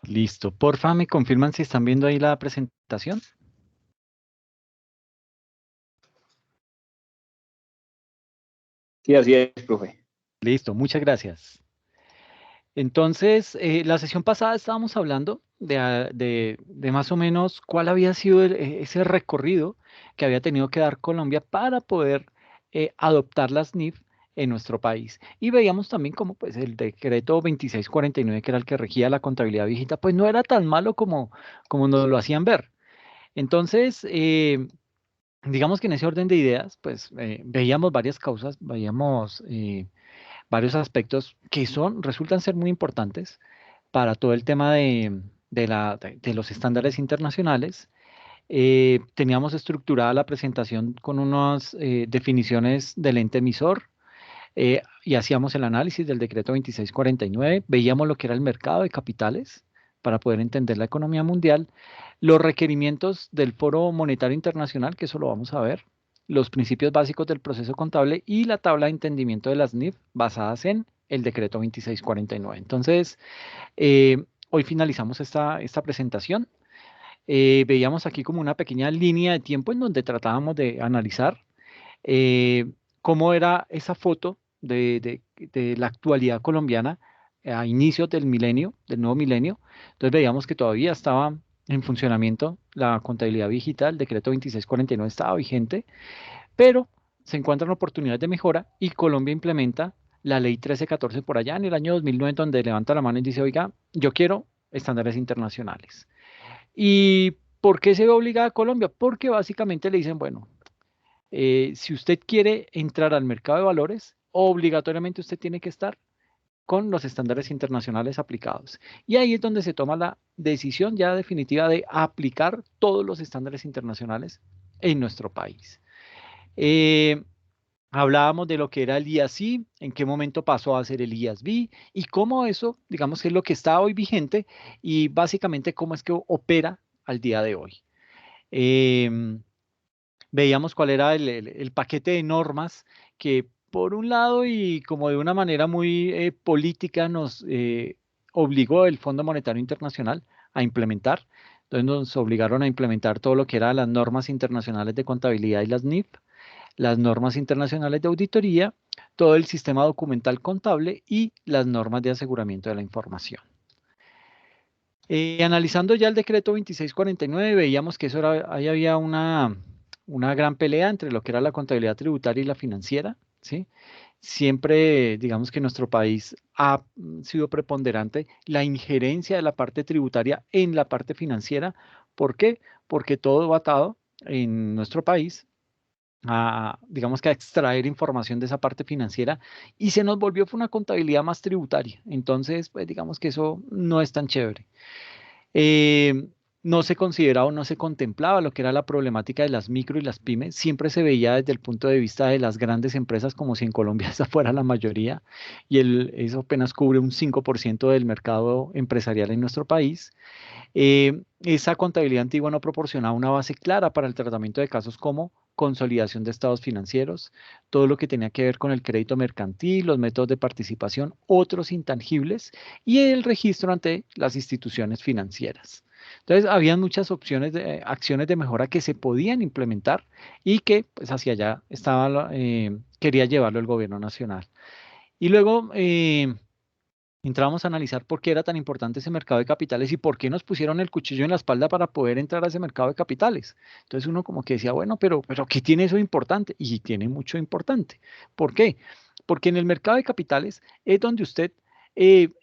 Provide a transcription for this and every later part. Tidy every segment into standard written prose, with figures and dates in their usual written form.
Listo. Porfa, me confirman si están viendo ahí la presentación. Sí, así es, profe. Listo, muchas gracias. Entonces, la sesión pasada estábamos hablando de más o menos cuál había sido ese recorrido que había tenido que dar Colombia para poder adoptar las NIF en nuestro país. Y veíamos también cómo pues, el decreto 2649, que era el que regía la contabilidad viejita, pues no era tan malo como nos lo hacían ver. Entonces, digamos que en ese orden de ideas, pues veíamos varias causas, veíamos varios aspectos que resultan ser muy importantes para todo el tema de los estándares internacionales. Teníamos estructurada la presentación con unas definiciones del ente emisor, y hacíamos el análisis del decreto 2649, veíamos lo que era el mercado de capitales para poder entender la economía mundial, los requerimientos del Foro Monetario Internacional, que eso lo vamos a ver, los principios básicos del proceso contable y la tabla de entendimiento de las NIF basadas en el decreto 2649. Entonces, hoy finalizamos esta presentación. Veíamos aquí como una pequeña línea de tiempo en donde tratábamos de analizar cómo era esa foto de la actualidad colombiana a inicios del milenio, del nuevo milenio. Entonces veíamos que todavía estaba en funcionamiento la contabilidad digital, el decreto 2649 estaba vigente, pero se encuentran oportunidades de mejora y Colombia implementa la ley 1314 por allá en el año 2009, donde levanta la mano y dice, oiga, yo quiero estándares internacionales. ¿Y por qué se ve obligada a Colombia? Porque básicamente le dicen, bueno, si usted quiere entrar al mercado de valores, obligatoriamente usted tiene que estar con los estándares internacionales aplicados. Y ahí es donde se toma la decisión ya definitiva de aplicar todos los estándares internacionales en nuestro país. Eh, Hablábamos de lo que era el IASI, en qué momento pasó a ser el IASB y cómo eso, digamos, que es lo que está hoy vigente y básicamente cómo es que opera al día de hoy. Em, Veíamos cuál era el paquete de normas que por un lado y como de una manera muy política nos obligó el Fondo Monetario Internacional a implementar. Entonces nos obligaron a implementar todo lo que eran las normas internacionales de contabilidad y las NIF, las normas internacionales de auditoría, todo el sistema documental contable y las normas de aseguramiento de la información. Analizando ya el decreto 2649, veíamos que ahí había una gran pelea entre lo que era la contabilidad tributaria y la financiera, ¿sí? Siempre, digamos que nuestro país ha sido preponderante la injerencia de la parte tributaria en la parte financiera. ¿Por qué? Porque todo va atado en nuestro país digamos que a extraer información de esa parte financiera y se nos volvió fue una contabilidad más tributaria. Entonces, pues digamos que eso no es tan chévere. Eh, no se consideraba o no se contemplaba lo que era la problemática de las micro y las pymes. Siempre se veía desde el punto de vista de las grandes empresas como si en Colombia esa fuera la mayoría y eso apenas cubre un 5% del mercado empresarial en nuestro país. Esa contabilidad antigua no proporcionaba una base clara para el tratamiento de casos como consolidación de estados financieros, todo lo que tenía que ver con el crédito mercantil, los métodos de participación, otros intangibles y el registro ante las instituciones financieras. Entonces, había muchas opciones de acciones de mejora que se podían implementar y que pues hacia allá quería llevarlo el gobierno nacional. Y luego, entramos a analizar por qué era tan importante ese mercado de capitales y por qué nos pusieron el cuchillo en la espalda para poder entrar a ese mercado de capitales. Entonces uno como que decía, bueno, pero ¿qué tiene eso de importante? Y tiene mucho importante. ¿Por qué? Porque en el mercado de capitales es donde usted,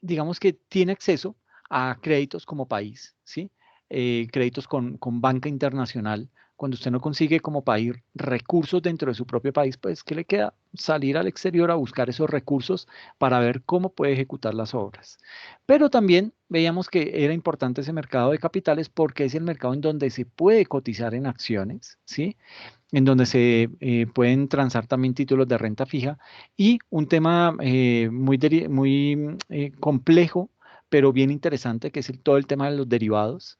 digamos que tiene acceso a créditos como país, ¿sí? Créditos con banca internacional. Cuando usted no consigue como país recursos dentro de su propio país, pues ¿qué le queda? Salir al exterior a buscar esos recursos para ver cómo puede ejecutar las obras. Pero también veíamos que era importante ese mercado de capitales porque es el mercado en donde se puede cotizar en acciones, ¿sí? En donde se pueden transar también títulos de renta fija y un tema muy complejo, pero bien interesante, que es todo el tema de los derivados.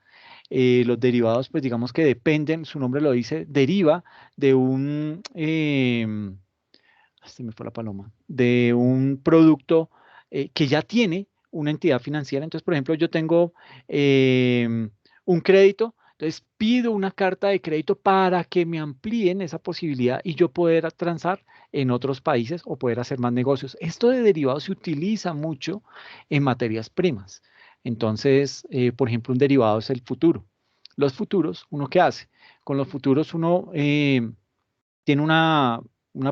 Los derivados, pues digamos que dependen, su nombre lo dice, deriva de se me fue la paloma, de un producto que ya tiene una entidad financiera. Entonces, por ejemplo, yo tengo un crédito, entonces pido una carta de crédito para que me amplíen esa posibilidad y yo poder transar en otros países o poder hacer más negocios. Esto de derivados se utiliza mucho en materias primas. Entonces, por ejemplo, un derivado es el futuro. Los futuros, ¿uno qué hace? Con los futuros uno tiene una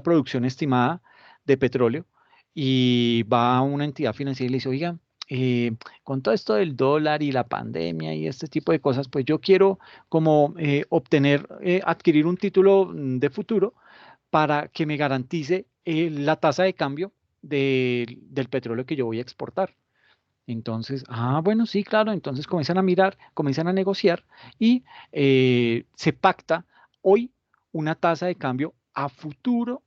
producción estimada de petróleo y va a una entidad financiera y le dice, oiga, con todo esto del dólar y la pandemia y este tipo de cosas, pues yo quiero como obtener, adquirir un título de futuro para que me garantice la tasa de cambio del petróleo que yo voy a exportar. Entonces, bueno, sí, claro, entonces comienzan a mirar, comienzan a negociar y se pacta hoy una tasa de cambio a futuro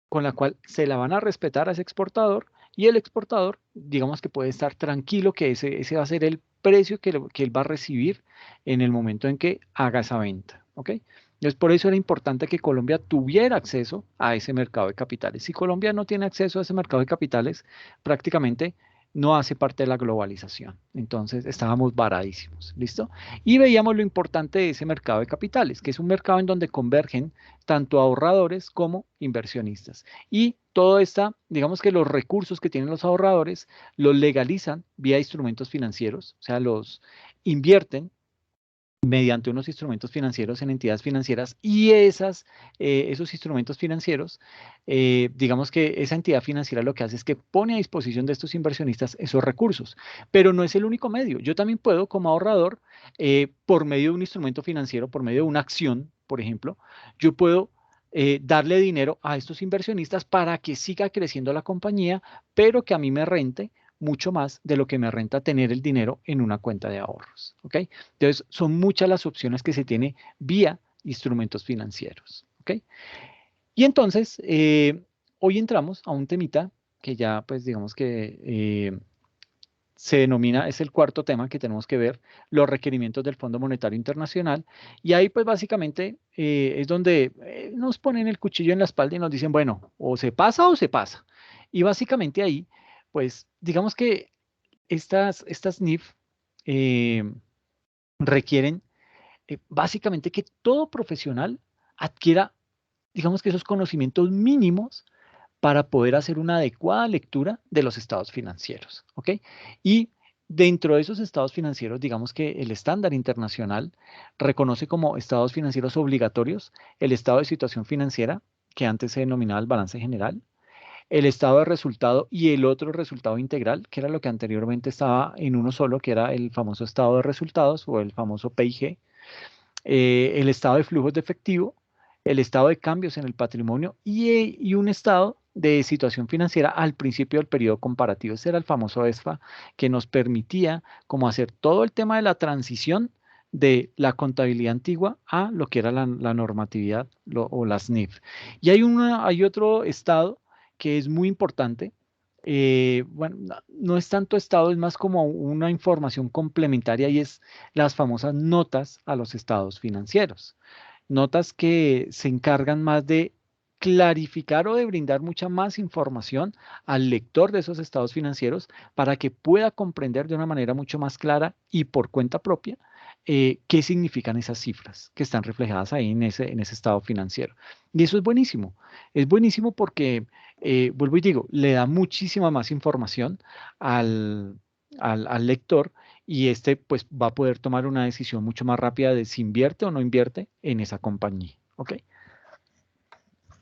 con la cual se la van a respetar a ese exportador y el exportador, digamos que puede estar tranquilo que ese va a ser el precio que él va a recibir en el momento en que haga esa venta, ¿ok? Entonces, por eso era importante que Colombia tuviera acceso a ese mercado de capitales. Si Colombia no tiene acceso a ese mercado de capitales, prácticamente no hace parte de la globalización. Entonces, estábamos varadísimos, ¿listo? Y veíamos lo importante de ese mercado de capitales, que es un mercado en donde convergen tanto ahorradores como inversionistas. Y todo esta, digamos que los recursos que tienen los ahorradores los legalizan vía instrumentos financieros, o sea, los invierten mediante unos instrumentos financieros en entidades financieras y esos instrumentos financieros, digamos que esa entidad financiera lo que hace es que pone a disposición de estos inversionistas esos recursos, pero no es el único medio. Yo también puedo, como ahorrador, por medio de un instrumento financiero, por medio de una acción, por ejemplo, yo puedo darle dinero a estos inversionistas para que siga creciendo la compañía, pero que a mí me rente mucho más de lo que me renta tener el dinero en una cuenta de ahorros. ¿Ok? Entonces, son muchas las opciones que se tiene vía instrumentos financieros. ¿Ok? Y entonces, hoy entramos a un temita que ya, pues digamos que se denomina, es el cuarto tema que tenemos que ver, los requerimientos del Fondo Monetario Internacional. Y ahí, pues básicamente, es donde nos ponen el cuchillo en la espalda y nos dicen, bueno, o se pasa o se pasa. Y básicamente ahí, pues digamos que estas NIF eh, requieren básicamente que todo profesional adquiera, digamos que esos conocimientos mínimos para poder hacer una adecuada lectura de los estados financieros, ¿ok? Y dentro de esos estados financieros, digamos que el estándar internacional reconoce como estados financieros obligatorios el estado de situación financiera, que antes se denominaba el balance general, el estado de resultado y el otro resultado integral, que era lo que anteriormente estaba en uno solo, que era el famoso estado de resultados o el famoso PIG, el estado de flujos de efectivo, el estado de cambios en el patrimonio y un estado de situación financiera al principio del periodo comparativo. Ese era el famoso ESFA que nos permitía como hacer todo el tema de la transición de la contabilidad antigua a lo que era la normatividad o las NIF. Y hay otro estado que es muy importante. Bueno, no es tanto estado, es más como una información complementaria y es las famosas notas a los estados financieros. Notas que se encargan más de clarificar o de brindar mucha más información al lector de esos estados financieros para que pueda comprender de una manera mucho más clara y por cuenta propia qué significan esas cifras que están reflejadas ahí en ese estado financiero. Y eso es buenísimo porque, vuelvo y digo, le da muchísima más información al, al lector y este pues va a poder tomar una decisión mucho más rápida de si invierte o no invierte en esa compañía. ¿Ok?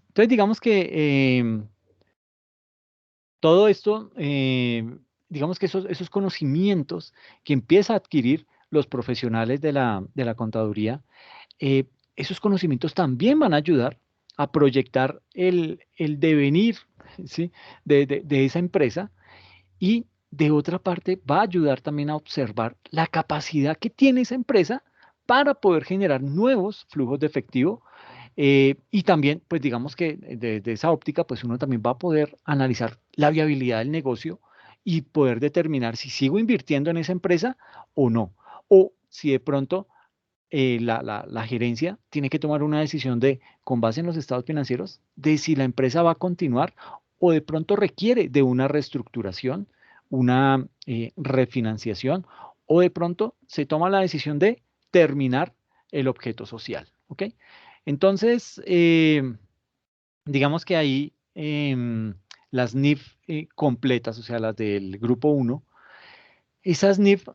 Entonces digamos que todo esto, digamos que esos conocimientos que empieza a adquirir los profesionales de la contaduría, eh, esos conocimientos también van a ayudar a proyectar el devenir, ¿sí? de esa empresa y de otra parte, va a ayudar también a observar la capacidad que tiene esa empresa para poder generar nuevos flujos de efectivo. Y también, pues digamos que desde esa óptica, pues uno también va a poder analizar la viabilidad del negocio y poder determinar si sigo invirtiendo en esa empresa o no. O si de pronto la gerencia tiene que tomar una decisión de, con base en los estados financieros, de si la empresa va a continuar o de pronto requiere de una reestructuración una refinanciación o de pronto se toma la decisión de terminar el objeto social, ¿ok? Entonces, digamos que ahí las NIF completas, o sea, las del grupo uno, esas NIF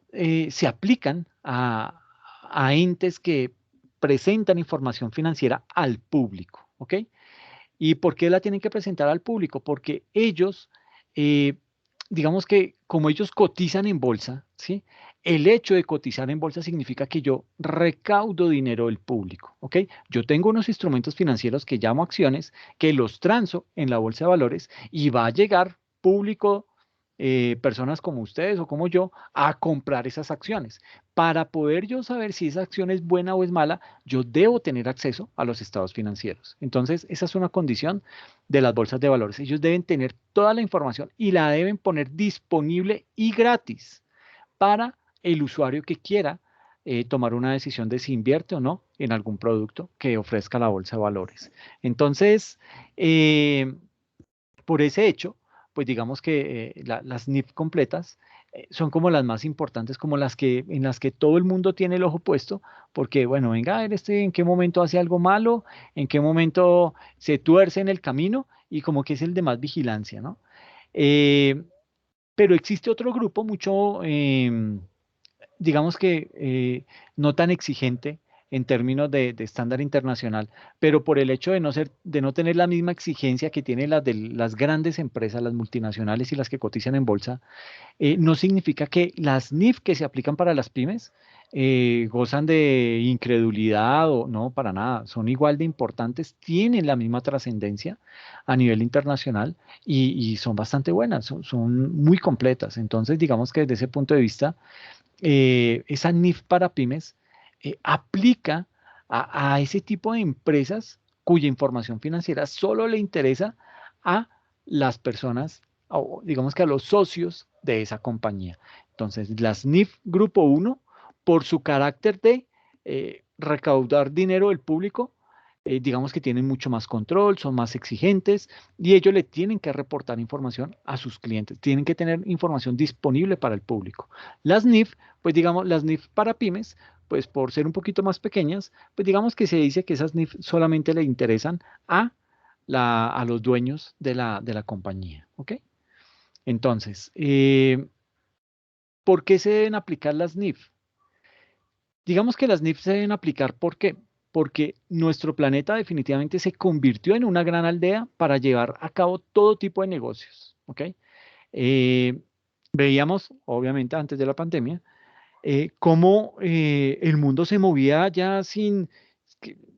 se aplican a entes que presentan información financiera al público, ¿ok? ¿Y por qué la tienen que presentar al público? Porque ellos, eh, digamos que como ellos cotizan en bolsa, ¿sí? El hecho de cotizar en bolsa significa que yo recaudo dinero del público, ¿ok? Yo tengo unos instrumentos financieros que llamo acciones, que los transo en la bolsa de valores y va a llegar público, personas como ustedes o como yo, a comprar esas acciones. Para poder yo saber si esa acción es buena o es mala, yo debo tener acceso a los estados financieros. Entonces, esa es una condición de las bolsas de valores. Ellos deben tener toda la información y la deben poner disponible y gratis para el usuario que quiera tomar una decisión de si invierte o no en algún producto que ofrezca la bolsa de valores. Entonces, eh, por ese hecho, pues digamos que las NIF completas son como las más importantes, como las que en las que todo el mundo tiene el ojo puesto, porque bueno, venga a ver este en qué momento hace algo malo, en qué momento se tuerce en el camino y como que es el de más vigilancia, ¿no? Eh, pero existe otro grupo mucho, digamos que no tan exigente en términos de estándar internacional, pero por el hecho de no ser, de no tener la misma exigencia que tienen las de las grandes empresas, las multinacionales y las que cotizan en bolsa, no significa que las NIF que se aplican para las pymes gozan de incredulidad o no, para nada, son igual de importantes, tienen la misma trascendencia a nivel internacional y son bastante buenas, son muy completas. Entonces, digamos que desde ese punto de vista, esa NIF para pymes aplica a ese tipo de empresas cuya información financiera solo le interesa a las personas, o digamos que a los socios de esa compañía. Entonces, las NIF Grupo uno, por su carácter de recaudar dinero del público, digamos que tienen mucho más control, son más exigentes y ellos le tienen que reportar información a sus clientes, tienen que tener información disponible para el público. Las NIF, pues digamos, las NIF para pymes, pues por ser un poquito más pequeñas, pues digamos que se dice que esas NIF solamente le interesan a, a los dueños de la compañía, ¿ok? Entonces, ¿por qué se deben aplicar las NIF? Digamos que las NIF se deben aplicar, ¿por qué? Porque nuestro planeta definitivamente se convirtió en una gran aldea para llevar a cabo todo tipo de negocios, ¿ok? Eh, veíamos, obviamente, antes de la pandemia, cómo el mundo se movía ya sin,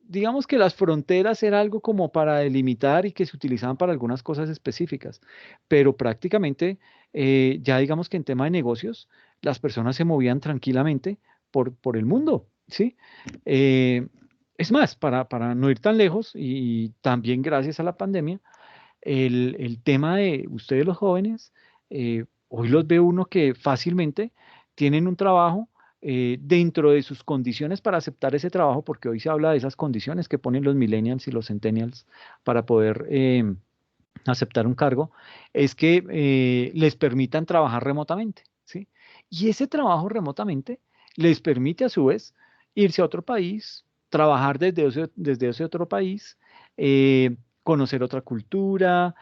digamos que las fronteras era algo como para delimitar y que se utilizaban para algunas cosas específicas, pero prácticamente ya digamos que en tema de negocios, las personas se movían tranquilamente por el mundo, ¿sí? Eh, es más, para no ir tan lejos y también gracias a la pandemia, el tema de ustedes los jóvenes, hoy los ve uno que fácilmente tienen un trabajo dentro de sus condiciones para aceptar ese trabajo, porque hoy se habla de esas condiciones que ponen los millennials y los centennials para poder aceptar un cargo, es que les permitan trabajar remotamente, ¿sí? Y ese trabajo remotamente les permite a su vez irse a otro país, trabajar desde ese otro país, conocer otra cultura,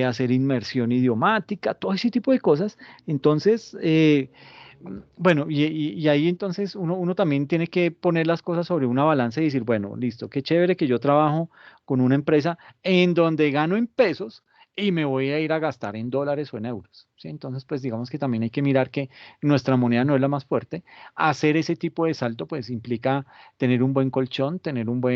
hacer inmersión idiomática, todo ese tipo de cosas. Entonces, bueno, y ahí entonces uno también tiene que poner las cosas sobre una balanza y decir, bueno, listo, qué chévere que yo trabajo con una empresa en donde gano en pesos y me voy a ir a gastar en dólares o en euros, ¿sí? Entonces, pues digamos que también hay que mirar que nuestra moneda no es la más fuerte. Hacer ese tipo de salto, pues implica tener un buen colchón, tener una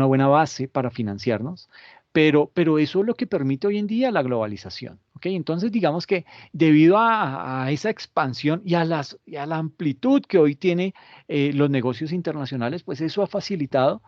buena base para financiarnos, pero eso es lo que permite hoy en día la globalización, ¿ok? Entonces, digamos que debido a esa expansión y a la amplitud que hoy tiene los negocios internacionales, pues eso ha facilitado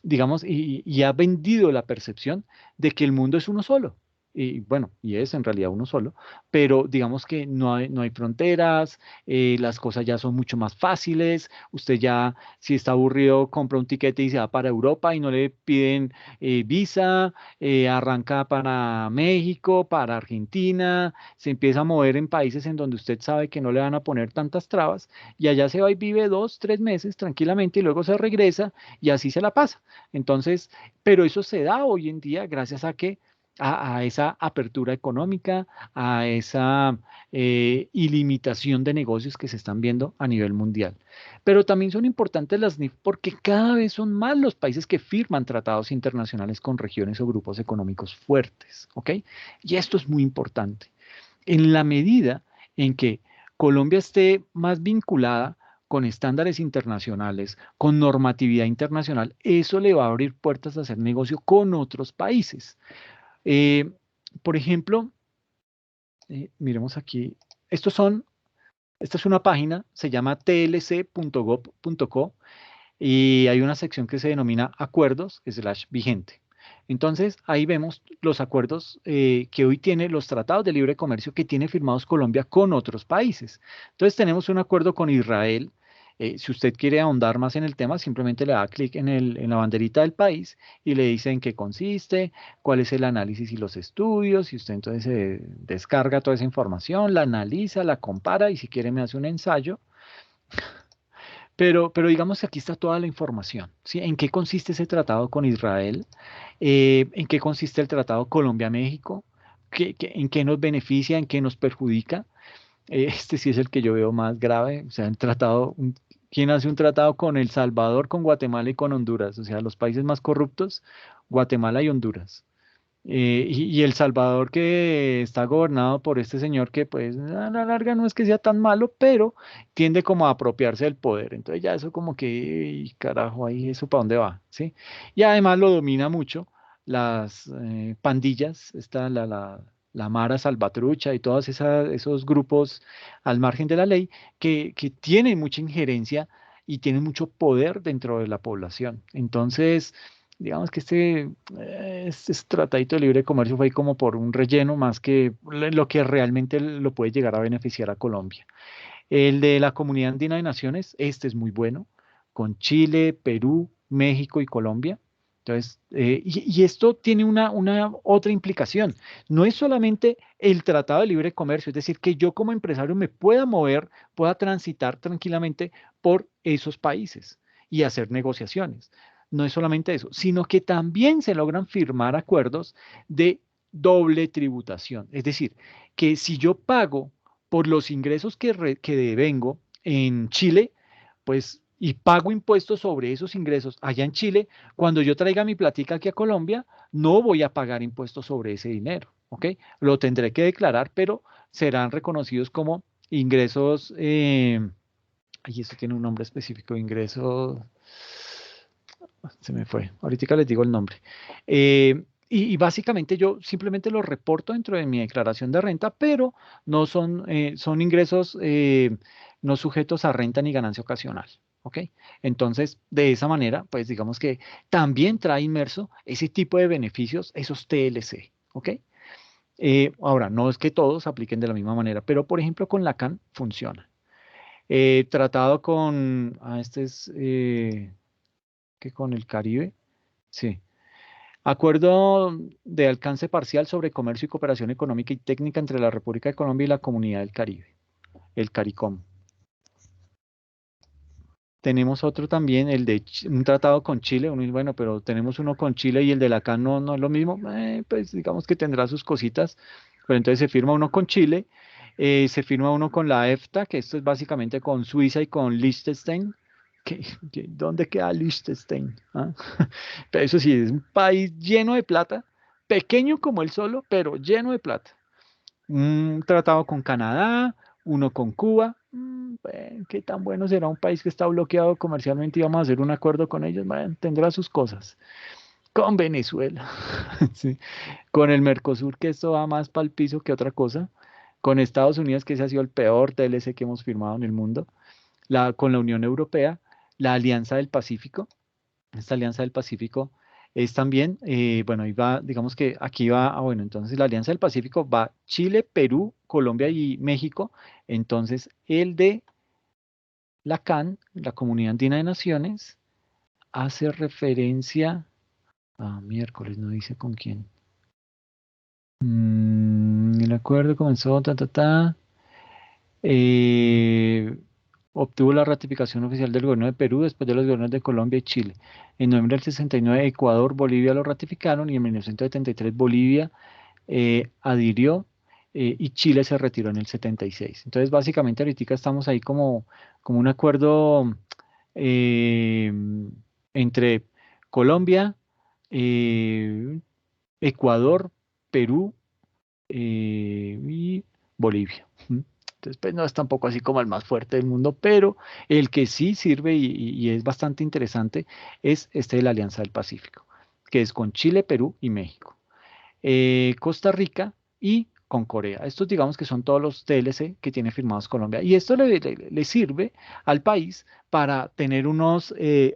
digamos, y ha vendido la percepción de que el mundo es uno solo y bueno, y es en realidad uno solo, pero digamos que no hay fronteras, las cosas ya son mucho más fáciles, usted ya, si está aburrido, compra un tiquete y se va para Europa y no le piden visa, arranca para México, para Argentina, se empieza a mover en países en donde usted sabe que no le van a poner tantas trabas, y allá se va y vive 2, 3 meses tranquilamente y luego se regresa y así se la pasa. Entonces, pero eso se da hoy en día gracias a que a esa apertura económica, a esa ilimitación de negocios que se están viendo a nivel mundial. Pero también son importantes las NIF porque cada vez son más los países que firman tratados internacionales con regiones o grupos económicos fuertes, ¿ok? Y esto es muy importante. En la medida en que Colombia esté más vinculada con estándares internacionales, con normatividad internacional, eso le va a abrir puertas a hacer negocio con otros países. Eh, por ejemplo, miremos aquí, estos son, esta es una página, se llama tlc.gov.co y hay una sección que se denomina acuerdos vigente. Entonces, ahí vemos los acuerdos que hoy tiene, los tratados de libre comercio que tiene firmados Colombia con otros países. Entonces, tenemos un acuerdo con Israel. Si usted quiere ahondar más en el tema, simplemente le da clic en la banderita del país y le dice en qué consiste, cuál es el análisis y los estudios, y usted entonces descarga toda esa información, la analiza, la compara y si quiere me hace un ensayo. Pero digamos que aquí está toda la información, ¿sí? ¿En qué consiste ese tratado con Israel? ¿En qué consiste el tratado Colombia-México? ¿En qué nos beneficia? ¿En qué nos perjudica? Este sí es el que yo veo más grave. O sea, ¿quién hace un tratado con El Salvador, con Guatemala y con Honduras? O sea, los países más corruptos, Guatemala y Honduras. Y El Salvador que está gobernado por este señor que pues a la larga no es que sea tan malo, pero tiende como a apropiarse del poder. Entonces ya eso como que, "Ey, carajo, ahí eso para dónde va, ¿sí?" Y además lo domina mucho las pandillas, está la Mara Salvatrucha y todos esos grupos al margen de la ley que tienen mucha injerencia y tienen mucho poder dentro de la población. Entonces, digamos que este tratadito de libre comercio fue ahí como por un relleno más que lo que realmente lo puede llegar a beneficiar a Colombia. El de la Comunidad Andina de Naciones, este es muy bueno, con Chile, Perú, México y Colombia. Entonces, y esto tiene una otra implicación. No es solamente el Tratado de Libre Comercio, es decir, que yo como empresario me pueda mover, pueda transitar tranquilamente por esos países y hacer negociaciones. No es solamente eso, sino que también se logran firmar acuerdos de doble tributación. Es decir, que si yo pago por los ingresos que devengo en Chile, pues, y pago impuestos sobre esos ingresos allá en Chile, cuando yo traiga mi platica aquí a Colombia, no voy a pagar impuestos sobre ese dinero, ¿ok? Lo tendré que declarar, pero serán reconocidos como ingresos, y esto tiene un nombre específico, ingresos, se me fue, ahorita les digo el nombre. Y básicamente yo simplemente lo reporto dentro de mi declaración de renta, pero no son ingresos no sujetos a renta ni ganancia ocasional. ¿Ok? Entonces, de esa manera, pues digamos que también trae inmerso ese tipo de beneficios, esos TLC. ¿Ok? Ahora, no es que todos apliquen de la misma manera, pero por ejemplo con la CAN funciona. Tratado este es que con el Caribe. Sí. Acuerdo de alcance parcial sobre comercio y cooperación económica y técnica entre la República de Colombia y la Comunidad del Caribe, el CARICOM. Tenemos otro también, un tratado con Chile. Uno dice, bueno, pero tenemos uno con Chile y el de la CAN no es lo mismo. Pues digamos que tendrá sus cositas, pero entonces se firma uno con Chile, se firma uno con la EFTA, que esto es básicamente con Suiza y con Liechtenstein. ¿Dónde queda Liechtenstein? ¿Ah? Pero eso sí, es un país lleno de plata, pequeño como el solo, pero lleno de plata. Un tratado con Canadá, uno con Cuba. Bueno, ¿qué tan bueno será un país que está bloqueado comercialmente y vamos a hacer un acuerdo con ellos? Bueno, tendrá sus cosas. Con Venezuela, sí. Con el Mercosur, que esto va más para el piso que otra cosa. Con Estados Unidos, que ese ha sido el peor TLC que hemos firmado en el mundo. Con la Unión Europea, la Alianza del Pacífico. Esta Alianza del Pacífico es también, bueno, ahí va, digamos que aquí va, bueno, entonces la Alianza del Pacífico va Chile, Perú, Colombia y México. Entonces, el de la CAN, la Comunidad Andina de Naciones, hace referencia a miércoles, no dice con quién. El acuerdo comenzó, eh, obtuvo la ratificación oficial del gobierno de Perú después de los gobiernos de Colombia y Chile. En noviembre del 69, Ecuador, Bolivia lo ratificaron y en 1973 Bolivia adhirió y Chile se retiró en el 76. Entonces, básicamente, ahorita estamos ahí como un acuerdo eh, entre Colombia, eh, Ecuador, Perú y Bolivia. ¿M? Entonces, pues no es tampoco así como el más fuerte del mundo, pero el que sí sirve y es bastante interesante es este de la Alianza del Pacífico, que es con Chile, Perú y México. Costa Rica y con Corea. Estos digamos que son todos los TLC que tiene firmados Colombia. Y esto le sirve al país para tener unos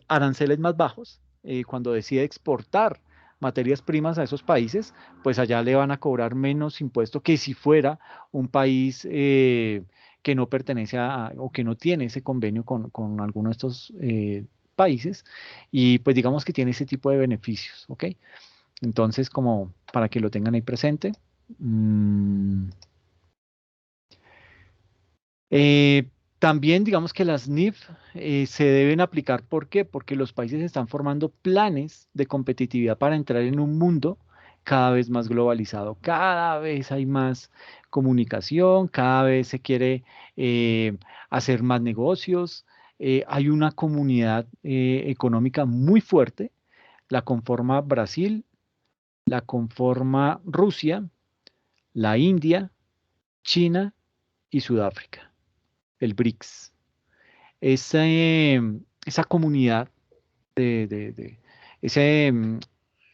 aranceles más bajos cuando decide exportar materias primas a esos países, pues allá le van a cobrar menos impuesto que si fuera un país que no pertenece o que no tiene ese convenio con alguno de estos países y pues digamos que tiene ese tipo de beneficios, ¿ok? Entonces, como para que lo tengan ahí presente. Mm, eh, También digamos que las NIF se deben aplicar. ¿Por qué? Porque los países están formando planes de competitividad para entrar en un mundo cada vez más globalizado. Cada vez hay más comunicación, cada vez se quiere hacer más negocios. Hay una comunidad económica muy fuerte. La conforma Brasil, la conforma Rusia, la India, China y Sudáfrica, el BRICS. Esa comunidad de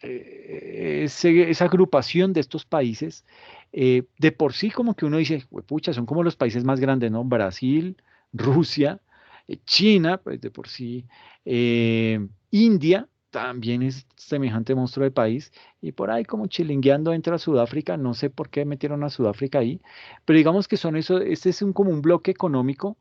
ese, esa agrupación de estos países, de por sí como que uno dice, pucha, son como los países más grandes, ¿no? Brasil, Rusia, China, pues de por sí, India también es semejante monstruo de país, y por ahí como chilingueando entra Sudáfrica, no sé por qué metieron a Sudáfrica ahí, pero digamos que son eso, este es como un bloque económico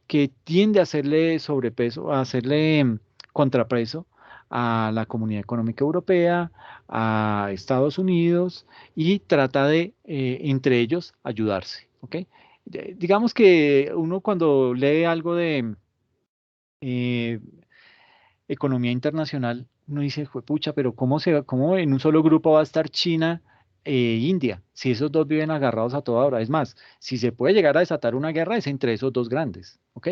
que tiende a hacerle sobrepeso, a hacerle contrapeso a la Comunidad Económica Europea, a Estados Unidos y trata de, entre ellos, ayudarse, ¿ok? Digamos que uno cuando lee algo de eh, economía internacional, uno dice, pucha, pero ¿cómo en un solo grupo va a estar China e India? Si esos dos viven agarrados a toda hora. Es más, si se puede llegar a desatar una guerra es entre esos dos grandes, ¿ok?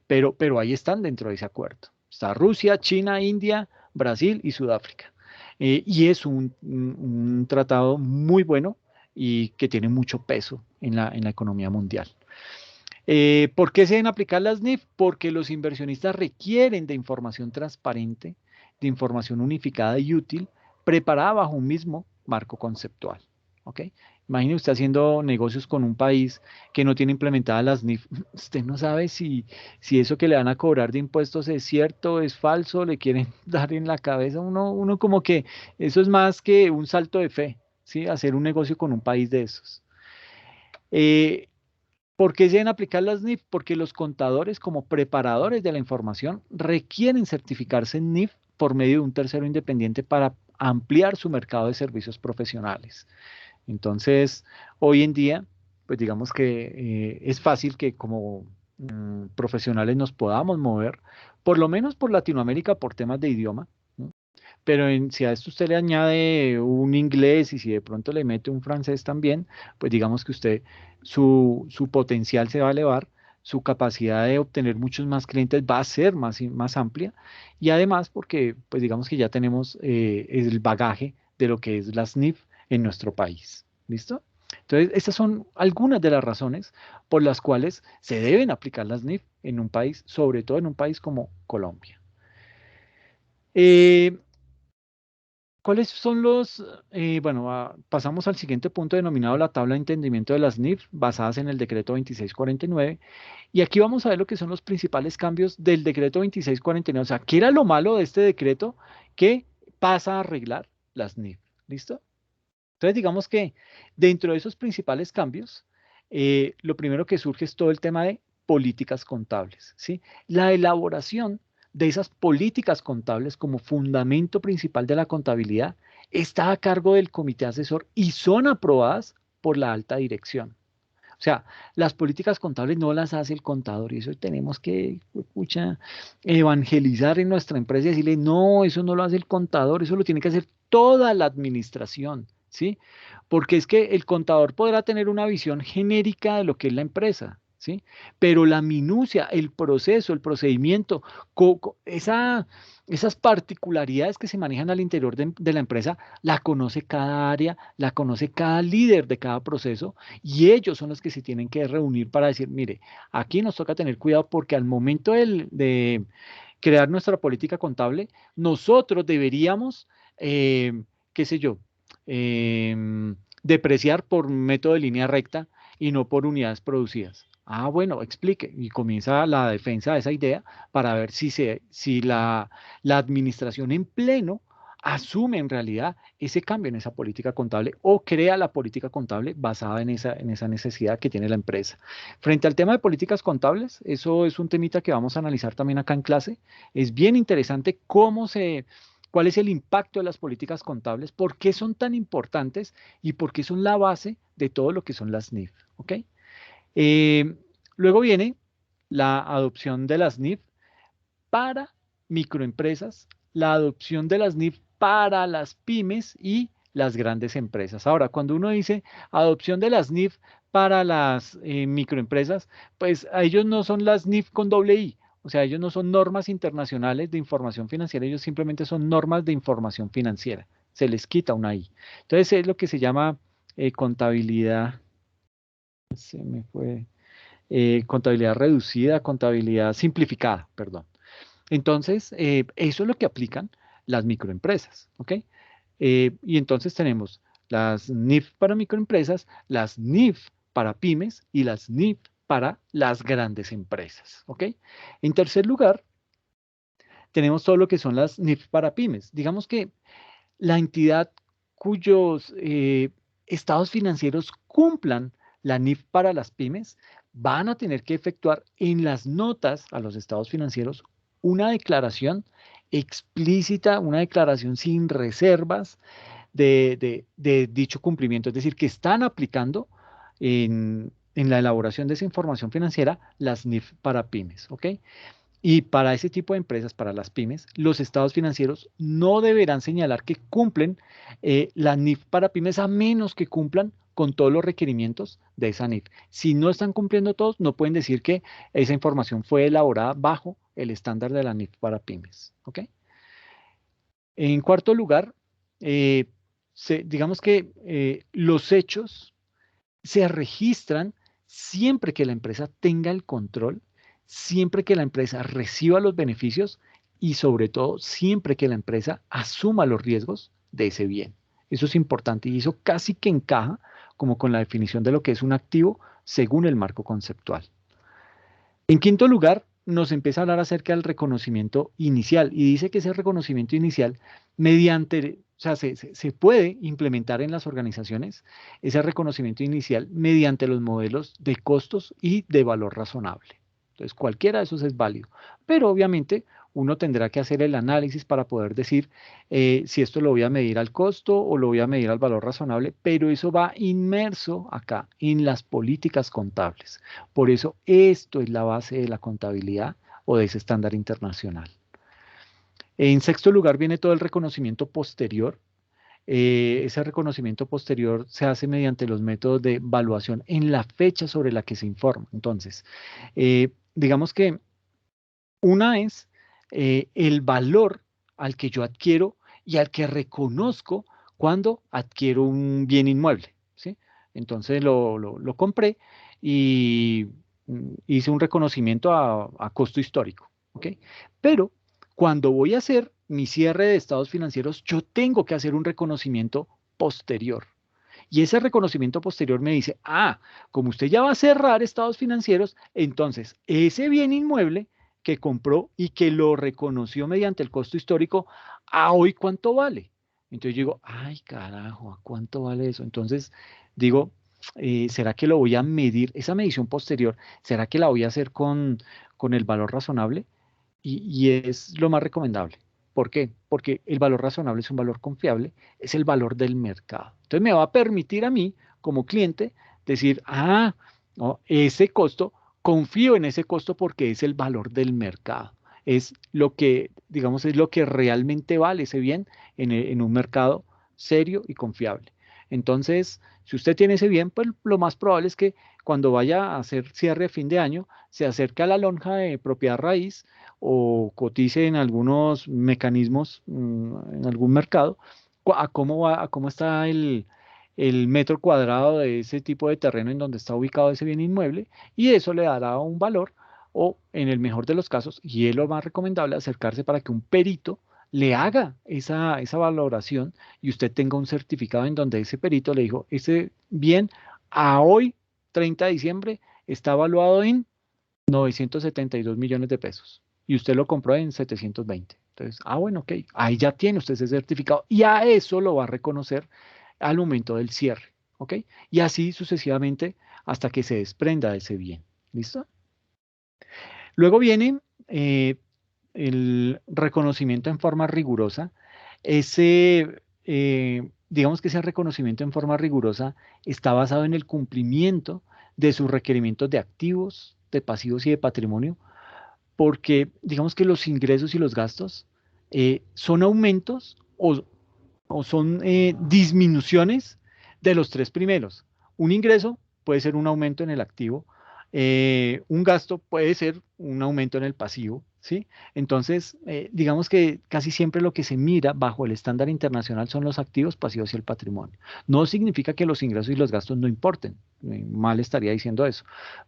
Pero ahí están dentro de ese acuerdo. Está Rusia, China, India, Brasil y Sudáfrica. Y es un tratado muy bueno y que tiene mucho peso en la economía mundial. ¿Por qué se deben aplicar las NIF? Porque los inversionistas requieren de información transparente, de información unificada y útil, preparada bajo un mismo marco conceptual. ¿Ok? Imagine usted haciendo negocios con un país que no tiene implementadas las NIF. Usted no sabe si eso que le van a cobrar de impuestos es cierto, es falso, le quieren dar en la cabeza. Uno como que eso es más que un salto de fe, ¿sí? Hacer un negocio con un país de esos. Eh, ¿Por qué se deben aplicar las NIF? Porque los contadores, como preparadores de la información, requieren certificarse en NIF por medio de un tercero independiente para ampliar su mercado de servicios profesionales. Entonces, hoy en día, pues digamos que es fácil que como profesionales nos podamos mover, por lo menos por Latinoamérica, por temas de idioma, ¿no? Pero si a esto usted le añade un inglés y si de pronto le mete un francés también, pues digamos que su potencial se va a elevar, su capacidad de obtener muchos más clientes va a ser más amplia y además porque pues digamos que ya tenemos el bagaje de lo que es las NIF en nuestro país. ¿Listo? Entonces, estas son algunas de las razones por las cuales se deben aplicar las NIF en un país, sobre todo en un país como Colombia. Eh, ¿Cuáles son bueno, pasamos al siguiente punto denominado la tabla de entendimiento de las NIF basadas en el decreto 2649 y aquí vamos a ver lo que son los principales cambios del decreto 2649, o sea, ¿qué era lo malo de este decreto que pasa a arreglar las NIF. ¿Listo? Entonces, digamos que dentro de esos principales cambios, lo primero que surge es todo el tema de políticas contables, ¿sí? La elaboración de esas políticas contables como fundamento principal de la contabilidad está a cargo del comité asesor y son aprobadas por la alta dirección. O sea, las políticas contables no las hace el contador y eso tenemos que, pucha, evangelizar en nuestra empresa y decirle, no, eso no lo hace el contador, eso lo tiene que hacer toda la administración, ¿sí? Porque es que el contador podrá tener una visión genérica de lo que es la empresa, ¿sí? Pero la minucia, el proceso, el procedimiento, esas particularidades que se manejan al interior de la empresa, la conoce cada área, la conoce cada líder de cada proceso y ellos son los que se tienen que reunir para decir, mire, aquí nos toca tener cuidado porque al momento de crear nuestra política contable, nosotros deberíamos, qué sé yo, depreciar por método de línea recta y no por unidades producidas. Ah, bueno, explique. Y comienza la defensa de esa idea para ver si la administración en pleno asume en realidad ese cambio en esa política contable o crea la política contable basada en esa necesidad que tiene la empresa. Frente al tema de políticas contables, eso es un temita que vamos a analizar también acá en clase. Es bien interesante cuál es el impacto de las políticas contables, por qué son tan importantes y por qué son la base de todo lo que son las NIF. ¿Ok? Eh, Luego viene la adopción de las NIF para microempresas, la adopción de las NIF para las pymes y las grandes empresas. Ahora, cuando uno dice adopción de las NIF para las microempresas, pues a ellos no son las NIF con doble I, o sea, ellos no son normas internacionales de información financiera, ellos simplemente son normas de información financiera. Se les quita una I. Entonces es lo que se llama contabilidad, se me fue, contabilidad reducida, contabilidad simplificada, perdón. Entonces, eso es lo que aplican las microempresas, ¿ok? Y entonces tenemos las NIF para microempresas, las NIF para pymes y las NIF para las grandes empresas, ¿ok? En tercer lugar, tenemos todo lo que son las NIF para pymes. Digamos que la entidad cuyos estados financieros cumplan la NIF para las pymes van a tener que efectuar en las notas a los estados financieros una declaración explícita, una declaración sin reservas de dicho cumplimiento, es decir, que están aplicando en la elaboración de esa información financiera las NIF para pymes, ¿ok? Y para ese tipo de empresas, para las pymes, los estados financieros no deberán señalar que cumplen la NIF para pymes a menos que cumplan con todos los requerimientos de esa NIF. Si no están cumpliendo todos, no pueden decir que esa información fue elaborada bajo el estándar de la NIF para pymes. ¿Ok? En cuarto lugar, eh, digamos que los hechos se registran siempre que la empresa tenga el control, siempre que la empresa reciba los beneficios y sobre todo siempre que la empresa asuma los riesgos de ese bien. Eso es importante y eso casi que encaja como con la definición de lo que es un activo según el marco conceptual. En quinto lugar, nos empieza a hablar acerca del reconocimiento inicial y dice que ese reconocimiento inicial, o sea, se puede implementar en las organizaciones, ese reconocimiento inicial mediante los modelos de costos y de valor razonable. Entonces, cualquiera de esos es válido, pero obviamente uno tendrá que hacer el análisis para poder decir si esto lo voy a medir al costo o lo voy a medir al valor razonable, pero eso va inmerso acá en las políticas contables. Por eso esto es la base de la contabilidad o de ese estándar internacional. En sexto lugar viene todo el reconocimiento posterior. Ese reconocimiento posterior se hace mediante los métodos de evaluación en la fecha sobre la que se informa. Entonces, digamos que una es el valor al que yo adquiero y al que reconozco cuando adquiero un bien inmueble, ¿sí? Entonces lo compré y hice un reconocimiento a costo histórico, ¿ok? Pero cuando voy a hacer mi cierre de estados financieros, yo tengo que hacer un reconocimiento posterior. Y ese reconocimiento posterior me dice, como usted ya va a cerrar estados financieros, entonces ese bien inmueble que compró y que lo reconoció mediante el costo histórico, ¿a hoy cuánto vale? Entonces yo digo, ay carajo, ¿a cuánto vale eso? Entonces digo, ¿será que lo voy a medir? Esa medición posterior, ¿será que la voy a hacer con el valor razonable? Y es lo más recomendable. ¿Por qué? Porque el valor razonable es un valor confiable, es el valor del mercado. Entonces me va a permitir a mí, como cliente, decir, no, ese costo, confío en ese costo porque es el valor del mercado. Es lo que, digamos, es lo que realmente vale ese bien en un mercado serio y confiable. Entonces, si usted tiene ese bien, pues lo más probable es que cuando vaya a hacer cierre a fin de año, se acerque a la lonja de propiedad raíz o cotice en algunos mecanismos, en algún mercado, a cómo está el metro cuadrado de ese tipo de terreno en donde está ubicado ese bien inmueble, y eso le dará un valor, o en el mejor de los casos, y es lo más recomendable, acercarse para que un perito le haga esa valoración y usted tenga un certificado en donde ese perito le dijo, ese bien a hoy, 30 de diciembre, está evaluado en 972 millones de pesos y usted lo compró en 720. Entonces, bueno, ok, ahí ya tiene usted ese certificado y a eso lo va a reconocer al momento del cierre, ¿ok? Y así sucesivamente hasta que se desprenda de ese bien. ¿Listo? Luego viene el reconocimiento en forma rigurosa. Digamos que ese reconocimiento en forma rigurosa está basado en el cumplimiento de sus requerimientos de activos, de pasivos y de patrimonio, porque digamos que los ingresos y los gastos son aumentos o son disminuciones de los tres primeros. Un ingreso puede ser un aumento en el activo, un gasto puede ser un aumento en el pasivo, ¿sí? Entonces, digamos que casi siempre lo que se mira bajo el estándar internacional son los activos, pasivos y el patrimonio. No significa que los ingresos y los gastos no importen, mal estaría diciendo eso,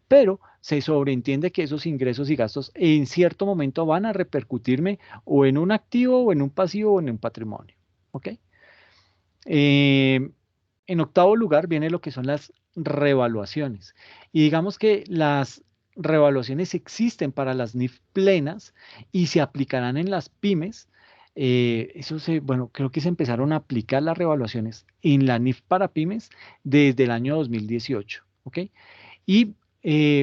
pero se sobreentiende que esos ingresos y gastos en cierto momento van a repercutirme o en un activo o en un pasivo o en un patrimonio, ¿ok? Eh, en octavo lugar viene lo que son las revaluaciones. Y digamos que las revaluaciones existen para las NIF plenas y se aplicarán en las pymes. Bueno, creo que se empezaron a aplicar las revaluaciones en la NIF para pymes desde el año 2018, ¿ok? Y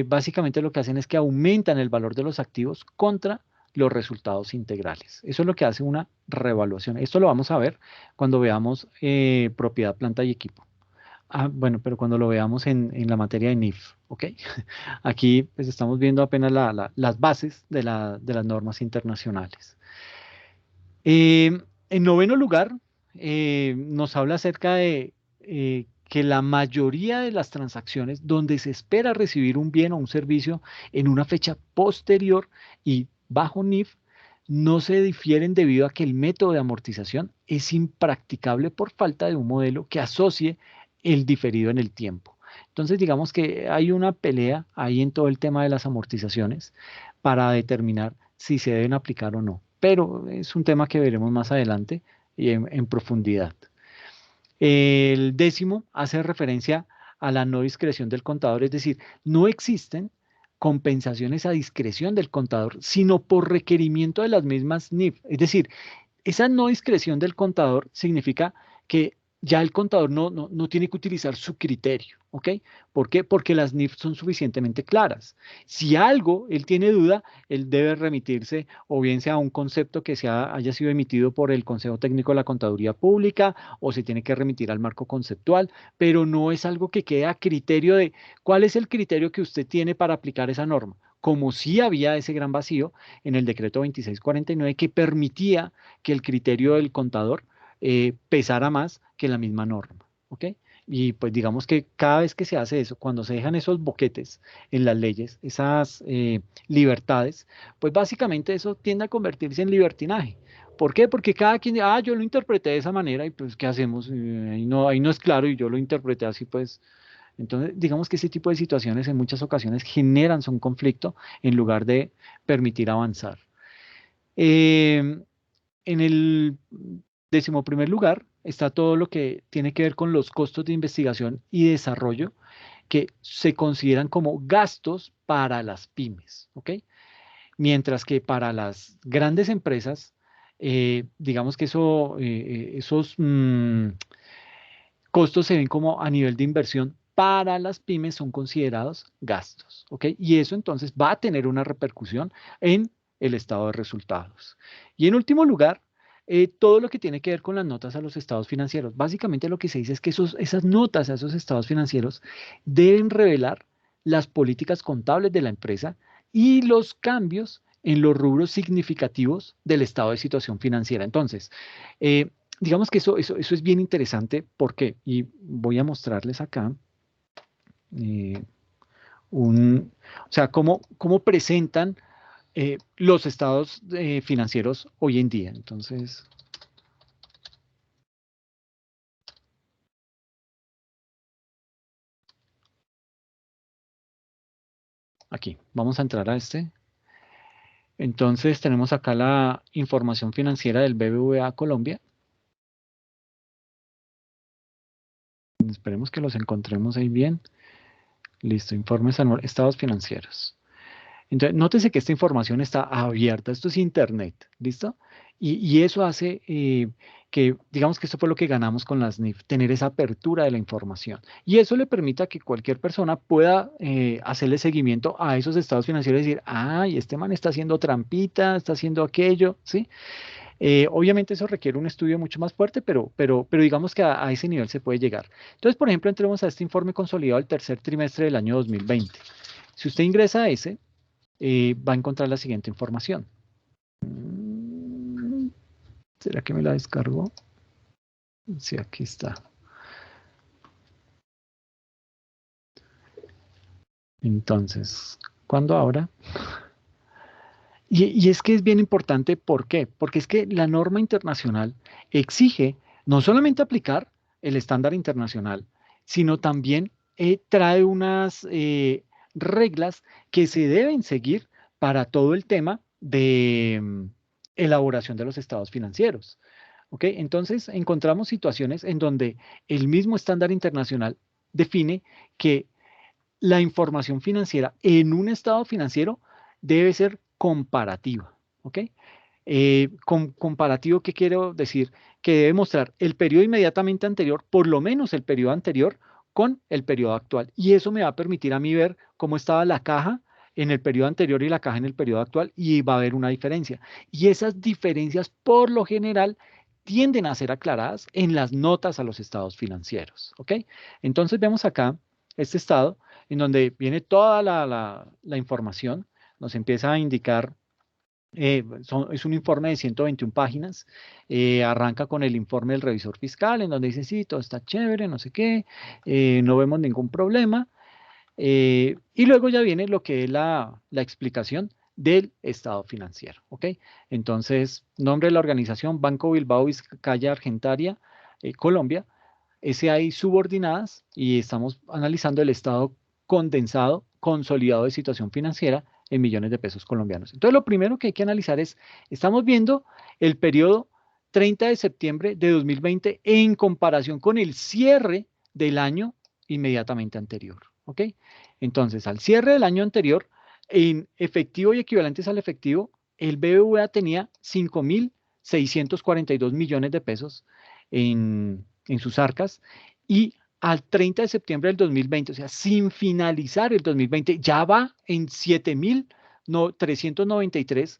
básicamente lo que hacen es que aumentan el valor de los activos contra los resultados integrales. Eso es lo que hace una revaluación. Esto lo vamos a ver cuando veamos propiedad, planta y equipo. Bueno, pero cuando lo veamos en la materia de NIF, ¿ok? Aquí pues estamos viendo apenas las bases de las normas internacionales. En noveno lugar, nos habla acerca de que la mayoría de las transacciones donde se espera recibir un bien o un servicio en una fecha posterior y bajo NIF no se difieren debido a que el método de amortización es impracticable por falta de un modelo que asocie el diferido en el tiempo. Entonces, digamos que hay una pelea ahí en todo el tema de las amortizaciones para determinar si se deben aplicar o no. Pero es un tema que veremos más adelante y en profundidad. El décimo hace referencia a la no discreción del contador, es decir, no existen compensaciones a discreción del contador, sino por requerimiento de las mismas NIF. Es decir, esa no discreción del contador significa que ya el contador no tiene que utilizar su criterio, ¿ok? ¿Por qué? Porque las NIF son suficientemente claras. Si algo él tiene duda, él debe remitirse o bien sea a un concepto que haya sido emitido por el Consejo Técnico de la Contaduría Pública o se tiene que remitir al marco conceptual, pero no es algo que quede a criterio de cuál es el criterio que usted tiene para aplicar esa norma. Como sí había ese gran vacío en el decreto 2649 que permitía que el criterio del contador pesara más que la misma norma, ¿ok? Y pues digamos que cada vez que se hace eso, cuando se dejan esos boquetes en las leyes, esas libertades, pues básicamente eso tiende a convertirse en libertinaje. ¿Por qué? Porque cada quien, yo lo interpreté de esa manera y pues ¿qué hacemos? Ahí no es claro y yo lo interpreté así, pues entonces, digamos que ese tipo de situaciones en muchas ocasiones generan un conflicto en lugar de permitir avanzar. Em, en el décimo primer lugar está todo lo que tiene que ver con los costos de investigación y desarrollo que se consideran como gastos para las pymes, ¿ok? Mientras que para las grandes empresas digamos que esos costos se ven como a nivel de inversión para las pymes son considerados gastos, ¿ok? Y eso entonces va a tener una repercusión en el estado de resultados. Y en último lugar, todo lo que tiene que ver con las notas a los estados financieros. Básicamente lo que se dice es que esas notas a esos estados financieros deben revelar las políticas contables de la empresa y los cambios en los rubros significativos del estado de situación financiera. Entonces, eh, digamos que eso es bien interesante. ¿Por qué? Y voy a mostrarles acá eh, o sea, cómo presentan los estados financieros hoy en día. Entonces, aquí, vamos a entrar a este. Entonces, tenemos acá la información financiera del BBVA Colombia. Esperemos que los encontremos ahí bien. Listo, informes anuales, estados financieros. Entonces, nótese que esta información está abierta, esto es Internet, ¿listo? Y eso hace que, digamos que esto fue lo que ganamos con las NIF, tener esa apertura de la información. Y eso le permita que cualquier persona pueda hacerle seguimiento a esos estados financieros y decir, ay, este man está haciendo trampita, está haciendo aquello, ¿sí? Obviamente eso requiere un estudio mucho más fuerte, pero digamos que a ese nivel se puede llegar. Entonces, por ejemplo, entremos a este informe consolidado del tercer trimestre del año 2020. Si usted ingresa a ese, va a encontrar la siguiente información. Mm, ¿Será que me la descargó? Sí, aquí está. Entonces, ¿cuándo ahora? Y es que es bien importante, ¿por qué? Porque es que la norma internacional exige no solamente aplicar el estándar internacional, sino también trae unas reglas que se deben seguir para todo el tema de elaboración de los estados financieros. ¿Ok? Entonces, encontramos situaciones en donde el mismo estándar internacional define que la información financiera en un estado financiero debe ser comparativa, ¿ok? Comparativo, ¿qué quiero decir? Que debe mostrar el periodo inmediatamente anterior, por lo menos el periodo anterior, con el periodo actual. Y eso me va a permitir a mí ver cómo estaba la caja en el periodo anterior y la caja en el periodo actual, y va a haber una diferencia. Y esas diferencias, por lo general, tienden a ser aclaradas en las notas a los estados financieros, ¿ok? Entonces vemos acá este estado en donde viene toda la información, nos empieza a indicar, es un informe de 121 páginas, arranca con el informe del revisor fiscal, en donde dice, sí, todo está chévere, no sé qué, no vemos ningún problema, y luego ya viene lo que es la explicación del estado financiero, ¿ok? Entonces, nombre de la organización, Banco Bilbao Vizcaya Argentaria, Colombia, SAI subordinadas y estamos analizando el estado condensado, consolidado de situación financiera en millones de pesos colombianos. Entonces, lo primero que hay que analizar es, estamos viendo el periodo 30 de septiembre de 2020 en comparación con el cierre del año inmediatamente anterior. ¿Ok? Entonces, al cierre del año anterior, en efectivo y equivalentes al efectivo, el BBVA tenía 5.642 millones de pesos en sus arcas y al 30 de septiembre del 2020, o sea, sin finalizar el 2020, ya va en 7.393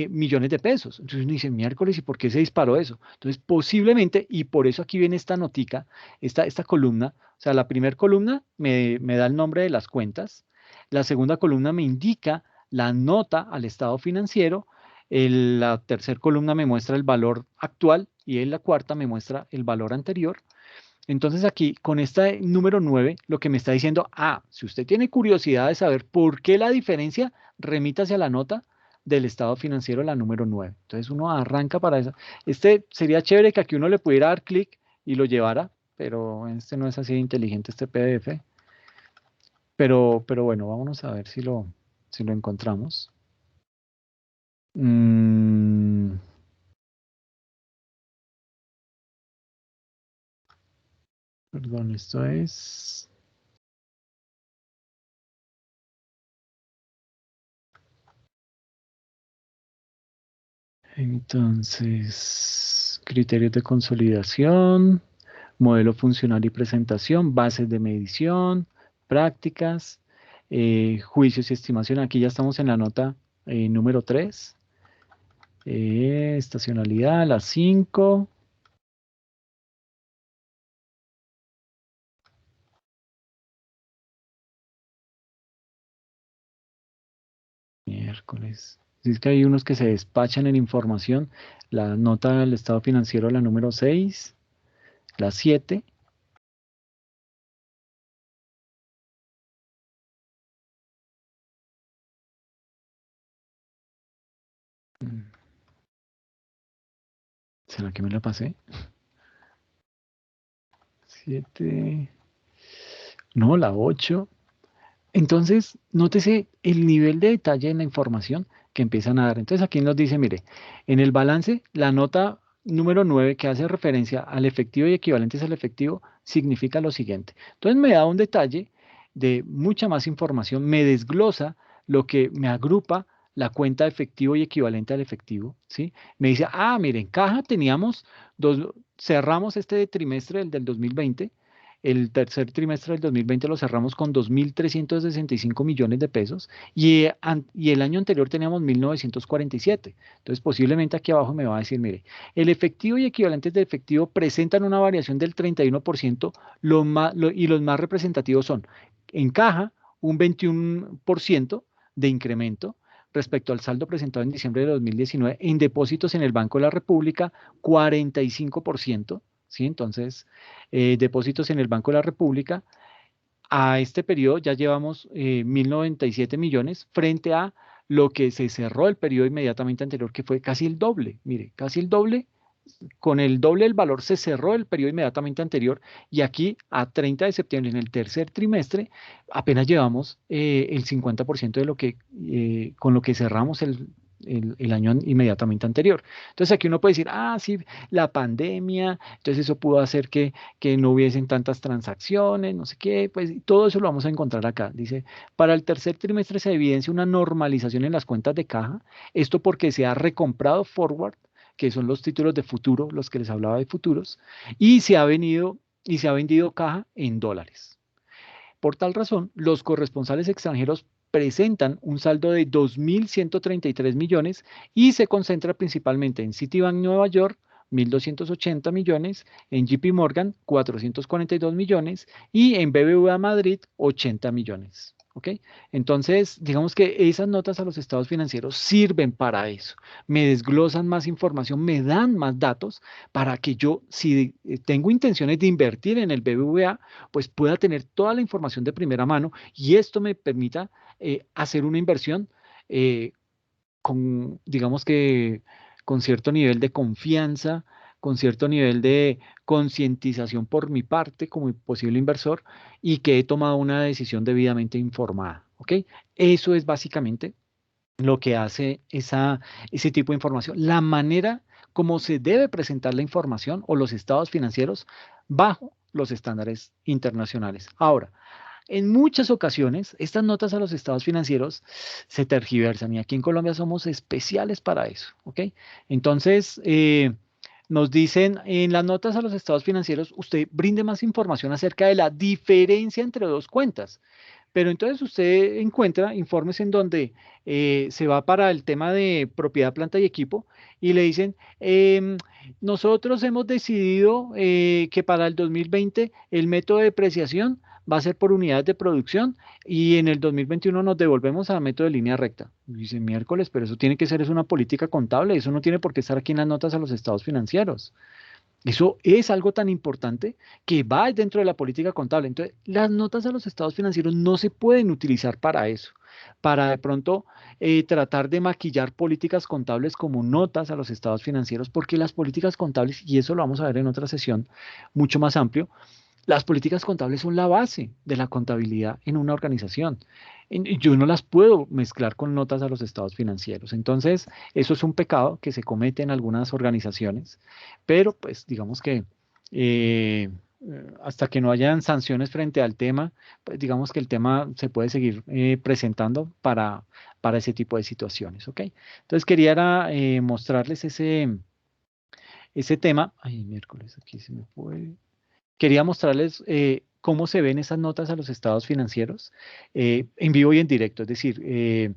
millones de pesos. Entonces uno dice, miércoles, ¿y por qué se disparó eso? Entonces, posiblemente, y por eso aquí viene esta notica, esta columna, o sea, la primera columna me da el nombre de las cuentas, la segunda columna me indica la nota al estado financiero, la tercera columna me muestra el valor actual y en la cuarta me muestra el valor anterior. Entonces aquí, con este número 9 lo que me está diciendo, si usted tiene curiosidad de saber por qué la diferencia, remítase a la nota del estado financiero, la número 9. Entonces uno arranca para eso. Este sería chévere que aquí uno le pudiera dar clic y lo llevara, pero este no es así de inteligente, este PDF. Pero bueno, vámonos a ver si lo encontramos. Mm, perdón, esto es... Entonces, criterios de consolidación, modelo funcional y presentación, bases de medición, prácticas, juicios y estimación. Aquí ya estamos en la nota número 3. Estacionalidad, la 5. Miércoles. Si es que hay unos que se despachan en información. La nota del estado financiero, la número 6, la 7. ¿Será que me la pasé? 7. No, la 8. Entonces, nótese el nivel de detalle en la información que empiezan a dar. Entonces, aquí nos dice, mire, en el balance, la nota número 9 que hace referencia al efectivo y equivalentes al efectivo significa lo siguiente. Entonces, me da un detalle de mucha más información, me desglosa lo que me agrupa la cuenta de efectivo y equivalente al efectivo, ¿sí? Me dice, mire, en caja teníamos cerramos este trimestre, el del 2020. El tercer trimestre del 2020 lo cerramos con 2.365 millones de pesos y el año anterior teníamos 1.947. Entonces, posiblemente aquí abajo me va a decir, mire, el efectivo y equivalentes de efectivo presentan una variación del 31%, y los más representativos son en caja un 21% de incremento respecto al saldo presentado en diciembre de 2019, en depósitos en el Banco de la República, 45%. ¿Sí? Entonces, depósitos en el Banco de la República. A este periodo ya llevamos 1.097 millones frente a lo que se cerró el periodo inmediatamente anterior, que fue casi el doble. Mire, casi el doble. Con el doble del valor se cerró el periodo inmediatamente anterior y aquí a 30 de septiembre, en el tercer trimestre, apenas llevamos el 50% de lo que, con lo que cerramos el año inmediatamente anterior. Entonces aquí uno puede decir, sí, la pandemia, entonces eso pudo hacer que no hubiesen tantas transacciones, no sé qué, pues todo eso lo vamos a encontrar acá. Dice, para el tercer trimestre se evidencia una normalización en las cuentas de caja, esto porque se ha recomprado forward, que son los títulos de futuro, los que les hablaba de futuros, y se ha vendido caja en dólares. Por tal razón, los corresponsales extranjeros presentan un saldo de 2.133 millones y se concentra principalmente en Citibank Nueva York, 1.280 millones, en JP Morgan, 442 millones y en BBVA Madrid, 80 millones. ¿Ok? Entonces, digamos que esas notas a los estados financieros sirven para eso. Me desglosan más información, me dan más datos para que yo, si tengo intenciones de invertir en el BBVA, pues pueda tener toda la información de primera mano y esto me permita hacer una inversión eh, con, digamos que, con cierto nivel de confianza, con cierto nivel de concientización por mi parte como posible inversor y que he tomado una decisión debidamente informada. ¿Ok? Eso es básicamente lo que hace ese tipo de información. La manera como se debe presentar la información o los estados financieros bajo los estándares internacionales. Ahora, en muchas ocasiones, estas notas a los estados financieros se tergiversan y aquí en Colombia somos especiales para eso, ¿ok? Entonces, nos dicen en las notas a los estados financieros, usted brinde más información acerca de la diferencia entre dos cuentas. Pero entonces usted encuentra informes en donde se va para el tema de propiedad, planta y equipo y le dicen, nosotros hemos decidido que para el 2020 el método de depreciación va a ser por unidades de producción y en el 2021 nos devolvemos al método de línea recta. Y dice miércoles, pero eso tiene que ser, es una política contable, eso no tiene por qué estar aquí en las notas a los estados financieros. Eso es algo tan importante que va dentro de la política contable. Entonces, las notas a los estados financieros no se pueden utilizar para eso, para de pronto tratar de maquillar políticas contables como notas a los estados financieros, porque las políticas contables, y eso lo vamos a ver en otra sesión mucho más amplio, las políticas contables son la base de la contabilidad en una organización. Yo no las puedo mezclar con notas a los estados financieros. Entonces, eso es un pecado que se comete en algunas organizaciones, pero pues digamos que hasta que no hayan sanciones frente al tema, pues digamos que el tema se puede seguir presentando para ese tipo de situaciones, ¿ok? Entonces quería mostrarles ese tema. Ay, miércoles, aquí se me fue. Quería mostrarles cómo se ven esas notas a los estados financieros en vivo y en directo, es decir,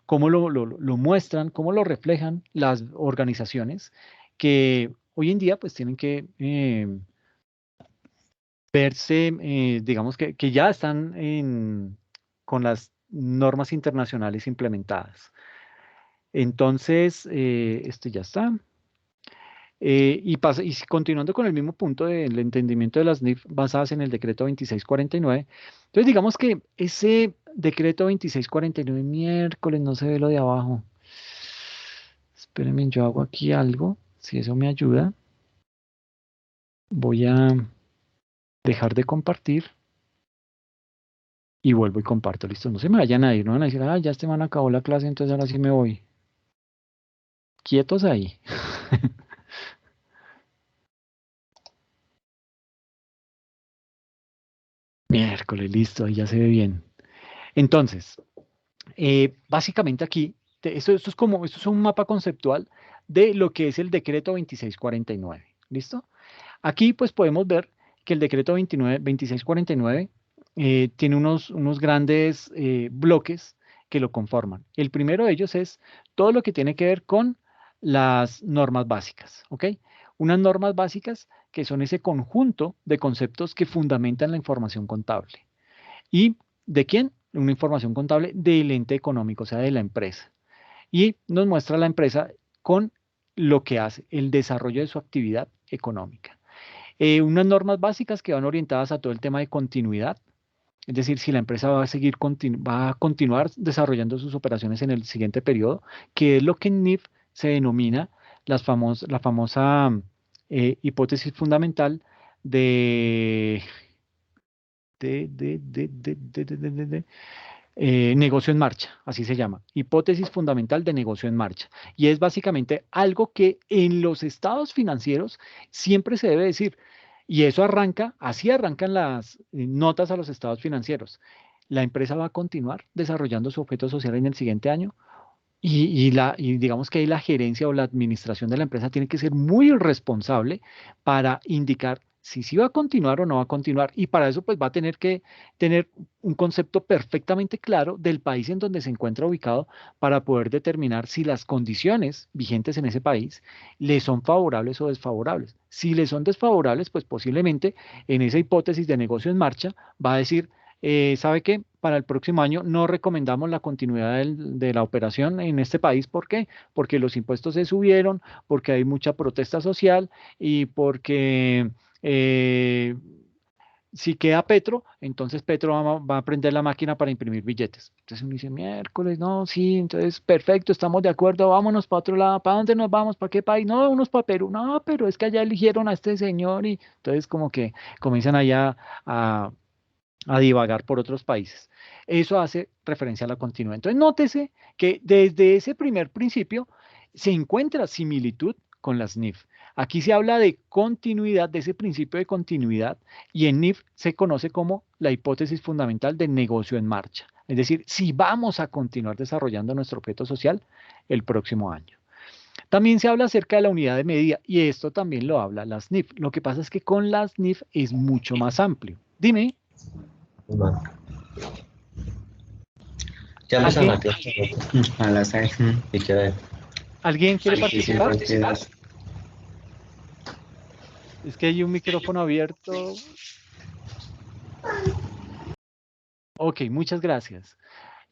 cómo lo muestran, cómo lo reflejan las organizaciones que hoy en día pues tienen que verse, digamos que ya están con las normas internacionales implementadas. Entonces, esto ya está. Continuando con el mismo punto del entendimiento de las NIF basadas en el decreto 2649, entonces digamos que ese decreto 2649 miércoles no se ve lo de abajo. Espérenme, yo hago aquí algo, si eso me ayuda. Voy a dejar de compartir y vuelvo y comparto. Listo, no se me vayan a ir, no van a decir, ah, ya este man acabó la clase, entonces ahora sí me voy. Quietos ahí. Miércoles, listo, ahí ya se ve bien. Entonces, básicamente aquí, esto es un mapa conceptual de lo que es el decreto 2649. ¿Listo? Aquí pues podemos ver que el decreto 2649 tiene unos grandes bloques que lo conforman. El primero de ellos es todo lo que tiene que ver con las normas básicas, ¿ok? Unas normas básicas que son ese conjunto de conceptos que fundamentan la información contable. ¿Y de quién? Una información contable del ente económico, o sea, de la empresa. Y nos muestra la empresa con lo que hace, el desarrollo de su actividad económica. Unas normas básicas que van orientadas a todo el tema de continuidad, es decir, si la empresa va a continuar desarrollando sus operaciones en el siguiente periodo, que es lo que en NIF se denomina la famosa hipótesis fundamental de, negocio en marcha, así se llama, hipótesis fundamental de negocio en marcha. Y es básicamente algo que en los estados financieros siempre se debe decir. Y eso arranca, así arrancan las notas a los estados financieros. La empresa va a continuar desarrollando su objeto social en el siguiente año y digamos que ahí la gerencia o la administración de la empresa tiene que ser muy responsable para indicar si sí va a continuar o no va a continuar. Y para eso pues va a tener que tener un concepto perfectamente claro del país en donde se encuentra ubicado para poder determinar si las condiciones vigentes en ese país le son favorables o desfavorables. Si le son desfavorables, pues posiblemente en esa hipótesis de negocio en marcha va a decir ¿sabe qué? Para el próximo año no recomendamos la continuidad de la operación en este país. ¿Por qué? Porque los impuestos se subieron, porque hay mucha protesta social y porque eh, si queda Petro, entonces Petro va a prender la máquina para imprimir billetes. Entonces uno dice, miércoles, no, sí, entonces perfecto, estamos de acuerdo, vámonos para otro lado. ¿Para dónde nos vamos? ¿Para qué país? No, unos para Perú. No, pero es que allá eligieron a este señor y entonces como que comienzan allá a divagar por otros países. Eso hace referencia a la continuidad. Entonces, nótese que desde ese primer principio se encuentra similitud con las NIF. Aquí se habla de continuidad, de ese principio de continuidad, y en NIF se conoce como la hipótesis fundamental de negocio en marcha. Es decir, si vamos a continuar desarrollando nuestro objeto social el próximo año. También se habla acerca de la unidad de medida, y esto también lo habla las NIF. Lo que pasa es que con las NIF es mucho más amplio. Dime. Vâng. Ya me ¿Alguien, metió a la 6 y quedé ¿alguien quiere difícil participar? participar. Es que hay un micrófono abierto. Ok, muchas gracias.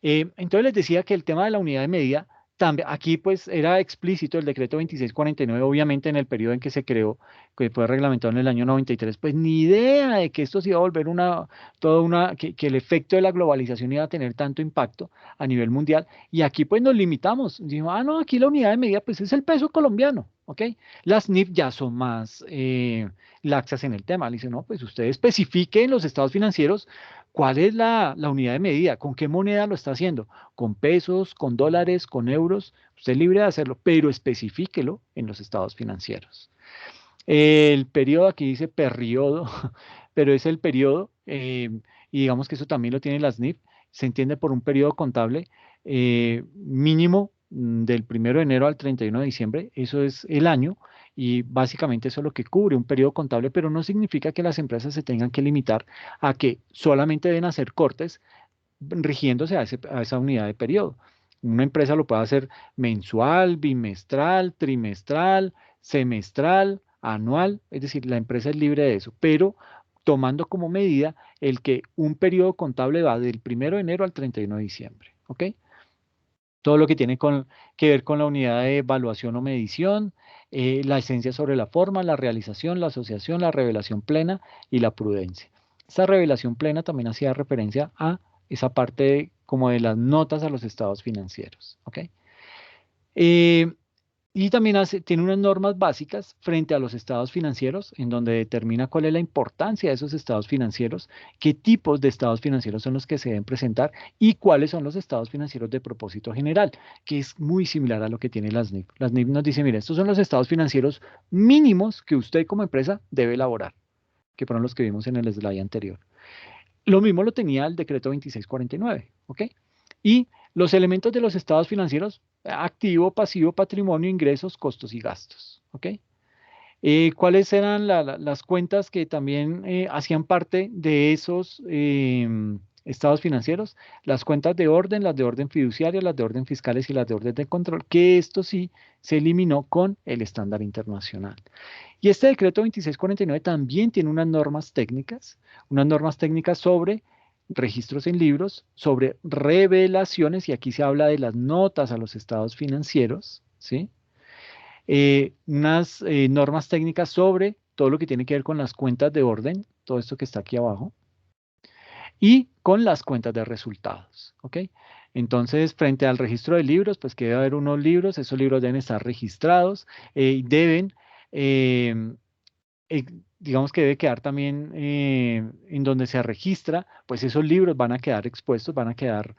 Entonces les decía que el tema de la unidad de medida, también, aquí pues era explícito el decreto 2649, obviamente en el periodo en que se creó, que fue reglamentado en el año 93, pues ni idea de que esto se iba a volver que el efecto de la globalización iba a tener tanto impacto a nivel mundial. Y aquí pues nos limitamos. Dijimos, ah, no, aquí la unidad de medida pues es el peso colombiano, ¿ok? Las NIF ya son más laxas en el tema. Le dicen, no, pues usted especifique en los estados financieros ¿cuál es la unidad de medida? ¿Con qué moneda lo está haciendo? ¿Con pesos, con dólares, con euros? Usted es libre de hacerlo, pero especifíquelo en los estados financieros. El periodo, aquí dice periodo, pero es el periodo, y digamos que eso también lo tiene la SNIF, se entiende por un periodo contable mínimo del 1 de enero al 31 de diciembre, eso es el año, y básicamente eso es lo que cubre un periodo contable, pero no significa que las empresas se tengan que limitar a que solamente deben hacer cortes rigiéndose a esa unidad de periodo. Una empresa lo puede hacer mensual, bimestral, trimestral, semestral, anual, es decir, la empresa es libre de eso, pero tomando como medida el que un periodo contable va del 1 de enero al 31 de diciembre, ¿ok? Todo lo que tiene que ver con la unidad de evaluación o medición, la esencia sobre la forma, la realización, la asociación, la revelación plena y la prudencia. Esta revelación plena también hacía referencia a esa parte como de las notas a los estados financieros, ¿ok? Eh, y también tiene unas normas básicas frente a los estados financieros, en donde determina cuál es la importancia de esos estados financieros, qué tipos de estados financieros son los que se deben presentar y cuáles son los estados financieros de propósito general, que es muy similar a lo que tiene las NIF. Las NIF nos dicen, mire, estos son los estados financieros mínimos que usted como empresa debe elaborar, que fueron los que vimos en el slide anterior. Lo mismo lo tenía el decreto 2649, ¿ok? Y los elementos de los estados financieros, activo, pasivo, patrimonio, ingresos, costos y gastos, ¿ok? ¿Cuáles eran las cuentas que también hacían parte de esos estados financieros? Las cuentas de orden, las de orden fiduciaria, las de orden fiscales y las de orden de control, que esto sí se eliminó con el estándar internacional. Y este decreto 2649 también tiene unas normas técnicas sobre registros en libros, sobre revelaciones, y aquí se habla de las notas a los estados financieros, ¿sí? Unas normas técnicas sobre todo lo que tiene que ver con las cuentas de orden, todo esto que está aquí abajo, y con las cuentas de resultados, ¿ok? Entonces, frente al registro de libros, pues que debe haber unos libros, esos libros deben estar registrados, y deben, em, eh, digamos que debe quedar también en donde se registra, pues esos libros van a quedar expuestos, van a quedar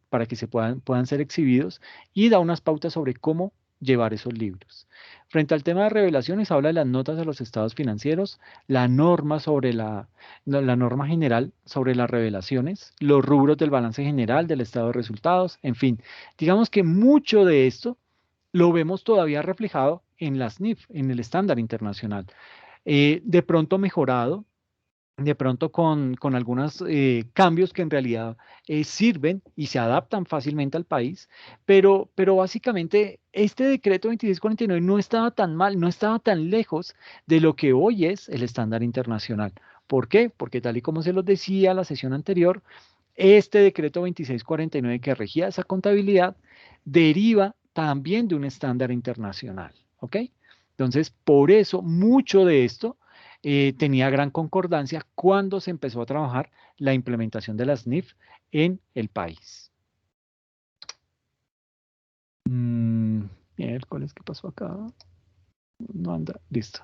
para que puedan ser exhibidos y da unas pautas sobre cómo llevar esos libros. Frente al tema de revelaciones, habla de las notas a los estados financieros, la norma sobre la norma general sobre las revelaciones, los rubros del balance general, del estado de resultados, en fin, digamos que mucho de esto lo vemos todavía reflejado en las NIF, en el estándar internacional. De pronto mejorado, de pronto con algunos cambios que en realidad sirven y se adaptan fácilmente al país, pero básicamente este decreto 2649 no estaba tan mal, no estaba tan lejos de lo que hoy es el estándar internacional. ¿Por qué? Porque tal y como se los decía la sesión anterior, este decreto 2649 que regía esa contabilidad deriva también de un estándar internacional, ¿ok? Entonces, por eso mucho de esto tenía gran concordancia cuando se empezó a trabajar la implementación de las NIF en el país. Mm, Miércoles, ¿qué pasó acá? No anda, listo.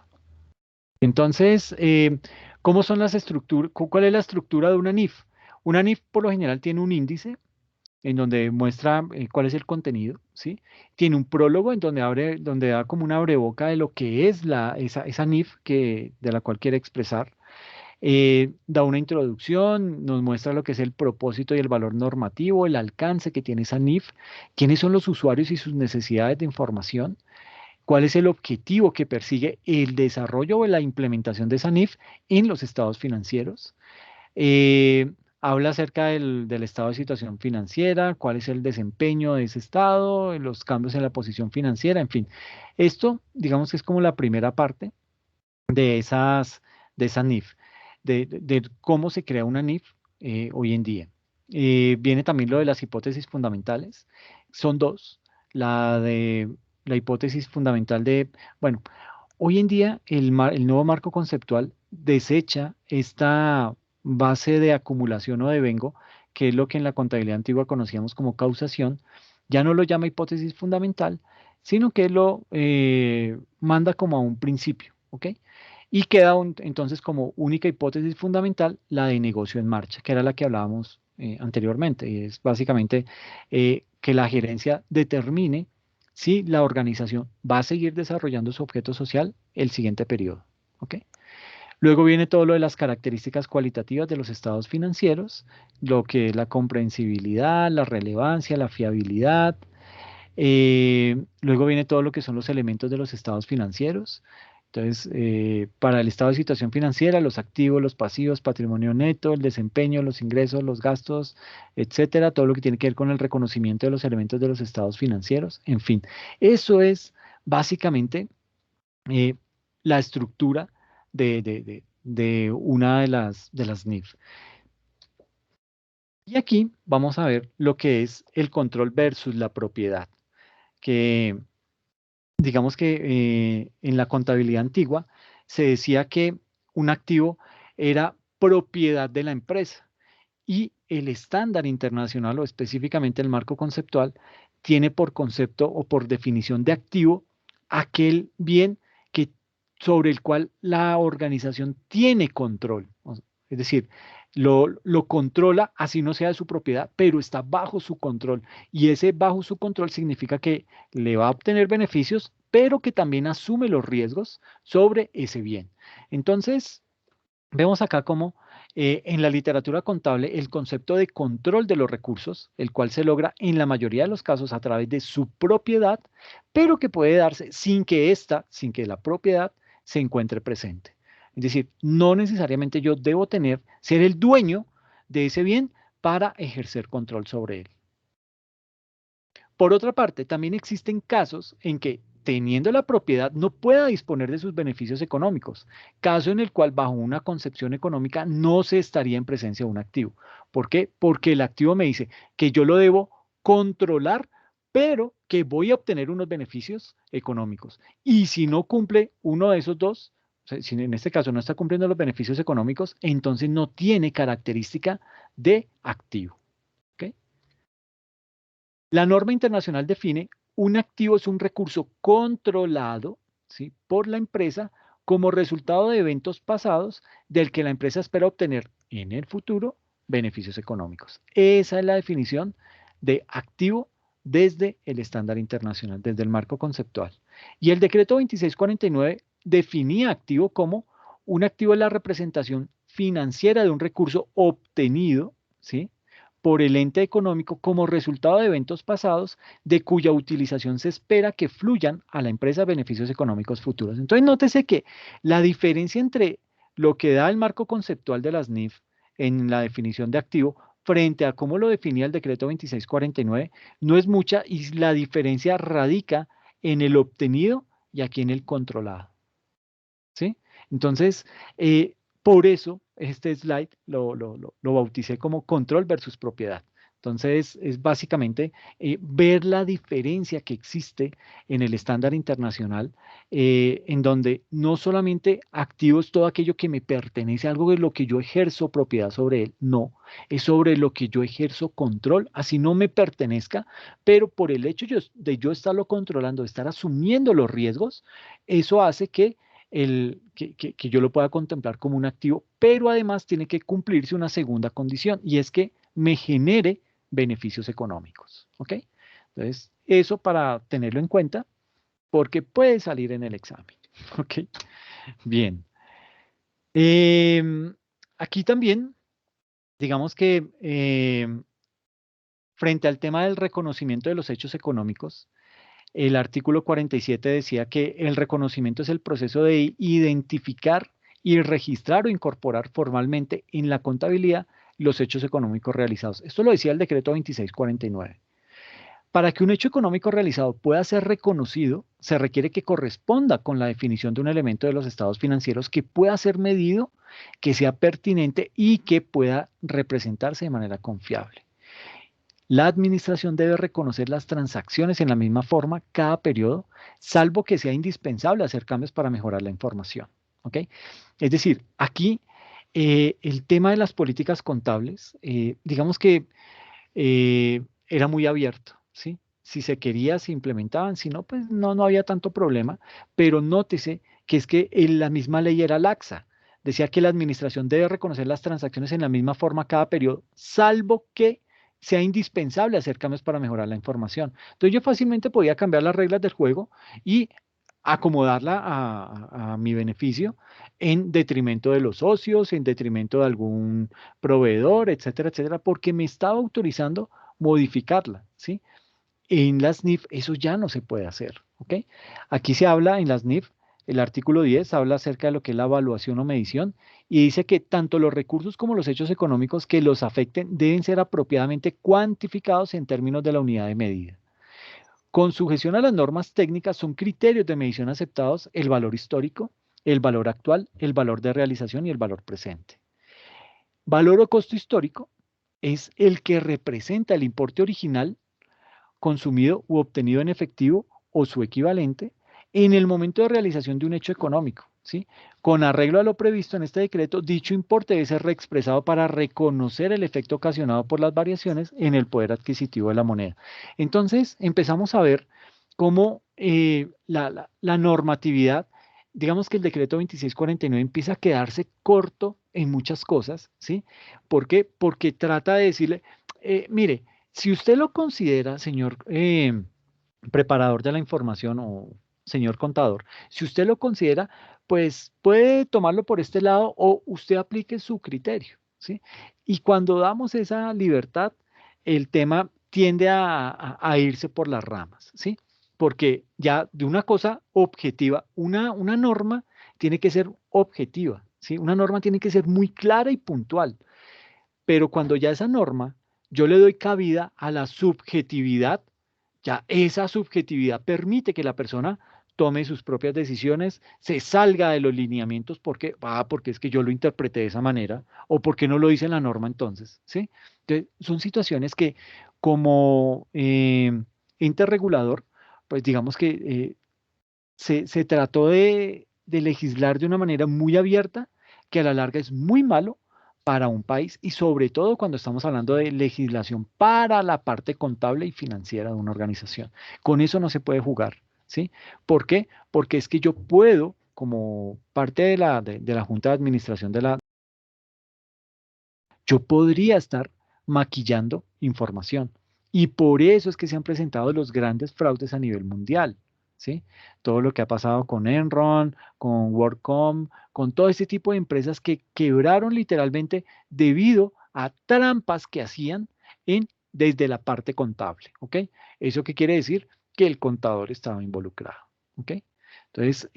Entonces, ¿cómo son las estructuras? ¿Cuál es la estructura de una NIF? Una NIF por lo general tiene un índice en donde muestra cuál es el contenido, ¿sí? Tiene un prólogo en donde da como una abreboca de lo que es esa NIF de la cual quiere expresar. Da una introducción, nos muestra lo que es el propósito y el valor normativo, el alcance que tiene esa NIF, quiénes son los usuarios y sus necesidades de información, cuál es el objetivo que persigue el desarrollo o la implementación de esa NIF en los estados financieros. Habla acerca del estado de situación financiera, cuál es el desempeño de ese estado, los cambios en la posición financiera, en fin. Esto, digamos que es como la primera parte de de esa NIF, de cómo se crea una NIF hoy en día. Viene también lo de las hipótesis fundamentales. Son dos. La de la hipótesis fundamental bueno, hoy en día el nuevo marco conceptual desecha esta base de acumulación o devengo, que es lo que en la contabilidad antigua conocíamos como causación, ya no lo llama hipótesis fundamental, sino que lo manda como a un principio, ¿ok? Y queda entonces como única hipótesis fundamental la de negocio en marcha, que era la que hablábamos anteriormente, y es básicamente que la gerencia determine si la organización va a seguir desarrollando su objeto social el siguiente periodo. ¿Ok? Luego viene todo lo de las características cualitativas de los estados financieros, lo que es la comprensibilidad, la relevancia, la fiabilidad. Luego viene todo lo que son los elementos de los estados financieros. Entonces, para el estado de situación financiera, los activos, los pasivos, patrimonio neto, el desempeño, los ingresos, los gastos, etcétera, todo lo que tiene que ver con el reconocimiento de los elementos de los estados financieros. En fin, eso es básicamente eh, la estructura de una de las NIF. Y aquí vamos a ver lo que es el control versus la propiedad, que digamos que en la contabilidad antigua se decía que un activo era propiedad de la empresa y el estándar internacional o específicamente el marco conceptual tiene por concepto o por definición de activo aquel bien que, sobre el cual la organización tiene control. Es decir, lo controla así no sea de su propiedad, pero está bajo su control. Y ese bajo su control significa que le va a obtener beneficios, pero que también asume los riesgos sobre ese bien. Entonces, vemos acá cómo en la literatura contable el concepto de control de los recursos, el cual se logra en la mayoría de los casos a través de su propiedad, pero que puede darse sin que la propiedad se encuentre presente. Es decir, no necesariamente yo debo ser el dueño de ese bien para ejercer control sobre él. Por otra parte, también existen casos en que, teniendo la propiedad, no pueda disponer de sus beneficios económicos, caso en el cual, bajo una concepción económica, no se estaría en presencia de un activo. ¿Por qué? Porque el activo me dice que yo lo debo controlar, pero que voy a obtener unos beneficios económicos. Y si no cumple uno de esos dos, o sea, si en este caso no está cumpliendo los beneficios económicos, entonces no tiene característica de activo. ¿Ok? La norma internacional define un activo es un recurso controlado, ¿sí?, por la empresa como resultado de eventos pasados del que la empresa espera obtener en el futuro beneficios económicos. Esa es la definición de activo desde el estándar internacional, desde el marco conceptual. Y el decreto 2649 definía activo como un activo es la representación financiera de un recurso obtenido, ¿sí?, por el ente económico como resultado de eventos pasados de cuya utilización se espera que fluyan a la empresa beneficios económicos futuros. Entonces, nótese que la diferencia entre lo que da el marco conceptual de las NIF en la definición de activo frente a cómo lo definía el decreto 2649 no es mucha, y la diferencia radica en el obtenido y aquí en el controlado. ¿Sí? Entonces, por eso este slide lo bauticé como control versus propiedad. Entonces, es básicamente ver la diferencia que existe en el estándar internacional, en donde no solamente activo es todo aquello que me pertenece, algo de lo que yo ejerzo propiedad sobre él, no, es sobre lo que yo ejerzo control, así no me pertenezca, pero por el hecho de yo estarlo controlando, de estar asumiendo los riesgos, eso hace que yo lo pueda contemplar como un activo, pero además tiene que cumplirse una segunda condición y es que me genere beneficios económicos. ¿Ok? Entonces, eso para tenerlo en cuenta porque puede salir en el examen. ¿Ok? Bien. Aquí también, digamos que frente al tema del reconocimiento de los hechos económicos, el artículo 47 decía que el reconocimiento es el proceso de identificar y registrar o incorporar formalmente en la contabilidad los hechos económicos realizados. Esto lo decía el decreto 2649. Para que un hecho económico realizado pueda ser reconocido, se requiere que corresponda con la definición de un elemento de los estados financieros que pueda ser medido, que sea pertinente y que pueda representarse de manera confiable. La administración debe reconocer las transacciones en la misma forma cada periodo, salvo que sea indispensable hacer cambios para mejorar la información. ¿Ok? Es decir, aquí el tema de las políticas contables, digamos que era muy abierto, ¿sí? Si se quería, se implementaban, si no, pues no había tanto problema, pero nótese que es que la misma ley era laxa. Decía que la administración debe reconocer las transacciones en la misma forma cada periodo, salvo que sea indispensable hacer cambios para mejorar la información. Entonces yo fácilmente podía cambiar las reglas del juego y acomodarla a mi beneficio en detrimento de los socios, en detrimento de algún proveedor, etcétera, etcétera, porque me estaba autorizando modificarla, ¿sí? En las NIF eso ya no se puede hacer, ¿ok? Aquí se habla en las NIF, el artículo 10 habla acerca de lo que es la evaluación o medición y dice que tanto los recursos como los hechos económicos que los afecten deben ser apropiadamente cuantificados en términos de la unidad de medida. Con sujeción a las normas técnicas son criterios de medición aceptados el valor histórico, el valor actual, el valor de realización y el valor presente. Valor o costo histórico es el que representa el importe original consumido u obtenido en efectivo o su equivalente en el momento de realización de un hecho económico, ¿sí? Con arreglo a lo previsto en este decreto, dicho importe debe ser reexpresado para reconocer el efecto ocasionado por las variaciones en el poder adquisitivo de la moneda. Entonces, empezamos a ver cómo la normatividad, digamos que el decreto 2649 empieza a quedarse corto en muchas cosas, ¿sí? ¿Por qué? Porque trata de decirle, mire, si usted lo considera, señor preparador de la información o señor contador, si usted lo considera, pues puede tomarlo por este lado o usted aplique su criterio, ¿sí? Y cuando damos esa libertad, el tema tiende a irse por las ramas, ¿sí? Porque ya de una cosa objetiva, una norma tiene que ser objetiva, ¿sí? Una norma tiene que ser muy clara y puntual. Pero cuando ya esa norma, yo le doy cabida a la subjetividad, ya esa subjetividad permite que la persona tome sus propias decisiones, se salga de los lineamientos porque, porque es que yo lo interpreté de esa manera, o porque no lo dice la norma entonces, ¿sí? Entonces, son situaciones que como ente regulador, pues digamos que se trató de legislar de una manera muy abierta, que a la larga es muy malo para un país y sobre todo cuando estamos hablando de legislación para la parte contable y financiera de una organización. Con eso no se puede jugar, ¿sí? ¿Por qué? Porque es que yo puedo, como parte de la Junta de Administración yo podría estar maquillando información. Y por eso es que se han presentado los grandes fraudes a nivel mundial, ¿sí? Todo lo que ha pasado con Enron, con WorldCom, con todo este tipo de empresas que quebraron literalmente debido a trampas que hacían desde la parte contable, ¿ok? ¿Eso qué quiere decir? Que el contador estaba involucrado, ¿ok? Entonces,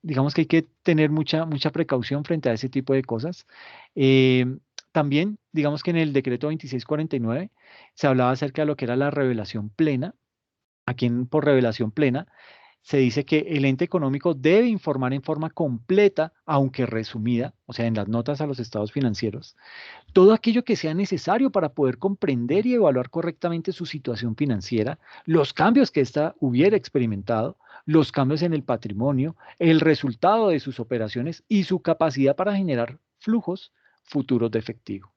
digamos que hay que tener mucha precaución frente a ese tipo de cosas. Eh, También, digamos que en el decreto 2649 se hablaba acerca de lo que era la revelación plena. Aquí por revelación plena se dice que el ente económico debe informar en forma completa, aunque resumida, o sea, en las notas a los estados financieros, todo aquello que sea necesario para poder comprender y evaluar correctamente su situación financiera, los cambios que ésta hubiera experimentado, los cambios en el patrimonio, el resultado de sus operaciones y su capacidad para generar flujos futuros de efectivo.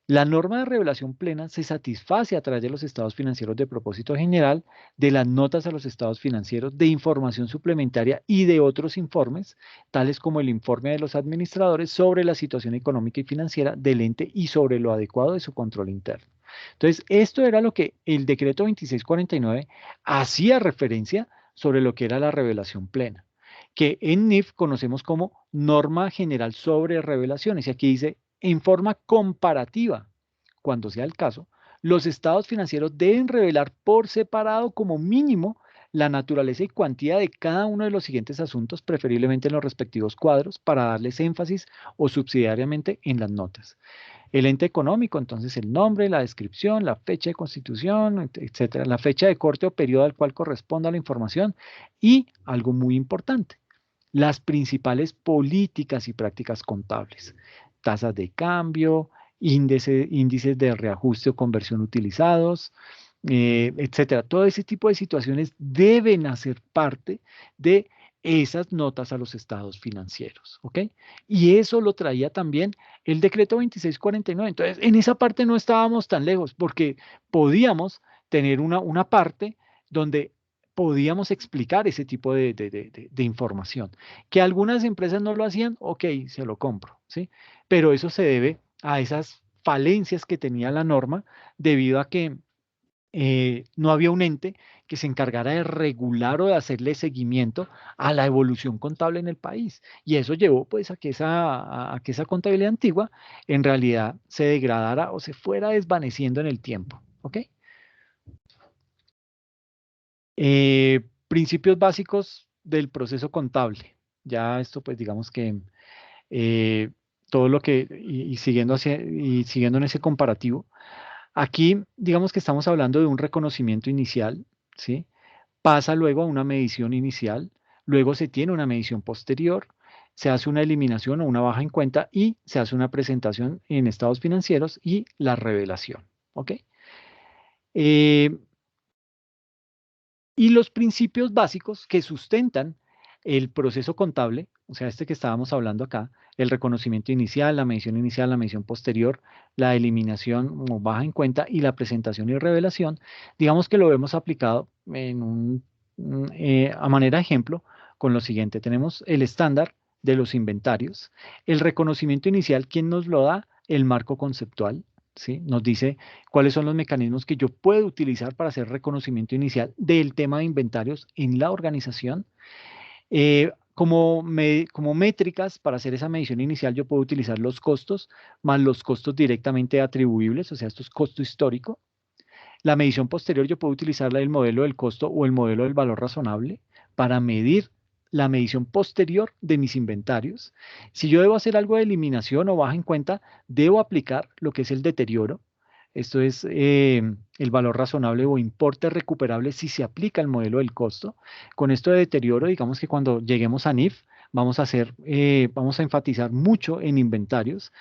La norma de revelación plena se satisface a través de los estados financieros de propósito general, de las notas a los estados financieros, de información suplementaria y de otros informes, tales como el informe de los administradores sobre la situación económica y financiera del ente y sobre lo adecuado de su control interno. Entonces, esto era lo que el decreto 2649 hacía referencia sobre lo que era la revelación plena, que en NIF conocemos como norma general sobre revelaciones. Y aquí dice en forma comparativa, cuando sea el caso, los estados financieros deben revelar por separado como mínimo la naturaleza y cuantía de cada uno de los siguientes asuntos, preferiblemente en los respectivos cuadros, para darles énfasis o subsidiariamente en las notas. El ente económico, entonces el nombre, la descripción, la fecha de constitución, etcétera, la fecha de corte o periodo al cual corresponda la información y algo muy importante, las principales políticas y prácticas contables, tasas de cambio, índices de reajuste o conversión utilizados, etcétera. Todo ese tipo de situaciones deben hacer parte de esas notas a los estados financieros, ¿ok? Y eso lo traía también el decreto 2649. Entonces, en esa parte no estábamos tan lejos porque podíamos tener una parte donde podíamos explicar ese tipo de información. Que algunas empresas no lo hacían, ok, se lo compro, ¿sí? Pero eso se debe a esas falencias que tenía la norma debido a que no había un ente que se encargara de regular o de hacerle seguimiento a la evolución contable en el país. Y eso llevó pues a que esa contabilidad antigua en realidad se degradara o se fuera desvaneciendo en el tiempo. ¿Ok? Principios básicos del proceso contable. Ya esto pues digamos que eh, todo lo que, y siguiendo en ese comparativo, aquí digamos que estamos hablando de un reconocimiento inicial, ¿sí? Pasa luego a una medición inicial, luego se tiene una medición posterior, se hace una eliminación o una baja en cuenta y se hace una presentación en estados financieros y la revelación. ¿Ok? Eh, y los principios básicos que sustentan el proceso contable, o sea, este que estábamos hablando acá, el reconocimiento inicial, la medición posterior, la eliminación o baja en cuenta y la presentación y revelación, digamos que lo hemos aplicado a manera de ejemplo con lo siguiente. Tenemos el estándar de los inventarios, el reconocimiento inicial, ¿quién nos lo da? El marco conceptual. ¿Sí? Nos dice cuáles son los mecanismos que yo puedo utilizar para hacer reconocimiento inicial del tema de inventarios en la organización. Como métricas para hacer esa medición inicial, yo puedo utilizar los costos más los costos directamente atribuibles, o sea, esto es costo histórico. La medición posterior, yo puedo utilizar el modelo del costo o el modelo del valor razonable para medir la medición posterior de mis inventarios. Si yo debo hacer algo de eliminación o baja en cuenta, debo aplicar lo que es el deterioro. Esto es el valor razonable o importe recuperable si se aplica el modelo del costo. Con esto de deterioro, digamos que cuando lleguemos a NIF, vamos a enfatizar mucho en inventarios.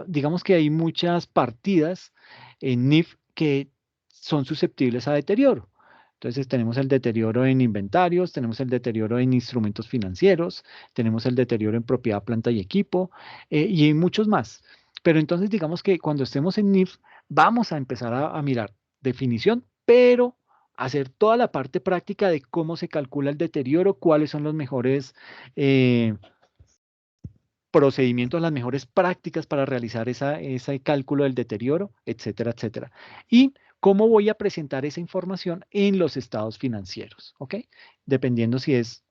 Digamos que hay muchas partidas en NIF que son susceptibles a deterioro. Entonces tenemos el deterioro en inventarios, tenemos el deterioro en instrumentos financieros, tenemos el deterioro en propiedad, planta y equipo, y en muchos más. Pero entonces digamos que cuando estemos en NIF vamos a empezar a mirar definición, pero hacer toda la parte práctica de cómo se calcula el deterioro, cuáles son los mejores eh, procedimientos, las mejores prácticas para realizar ese cálculo del deterioro, etcétera, etcétera. Y cómo voy a presentar esa información en los estados financieros, ¿ok? Dependiendo si es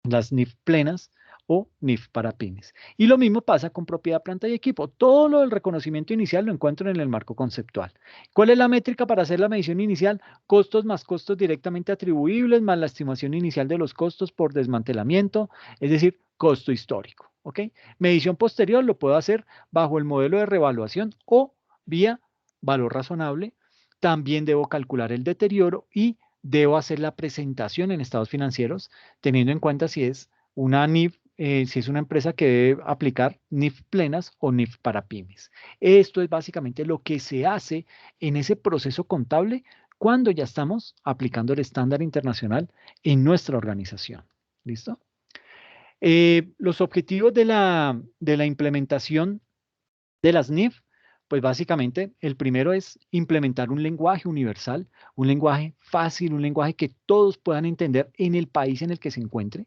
las NIF plenas o NIF para pymes. Y lo mismo pasa con propiedad, planta y equipo. Todo lo del reconocimiento inicial lo encuentro en el marco conceptual. ¿Cuál es la métrica para hacer la medición inicial? Costos más costos directamente atribuibles más la estimación inicial de los costos por desmantelamiento, es decir, costo histórico. ¿Ok? Medición posterior lo puedo hacer bajo el modelo de revaluación o vía valor razonable. También debo calcular el deterioro y debo hacer la presentación en estados financieros teniendo en cuenta si es una NIF, si es una empresa que debe aplicar NIF plenas o NIF para pymes. Esto es básicamente lo que se hace en ese proceso contable cuando ya estamos aplicando el estándar internacional en nuestra organización. ¿Listo? Los objetivos de la implementación de las NIF, pues básicamente el primero es implementar un lenguaje universal, un lenguaje fácil, un lenguaje que todos puedan entender en el país en el que se encuentre.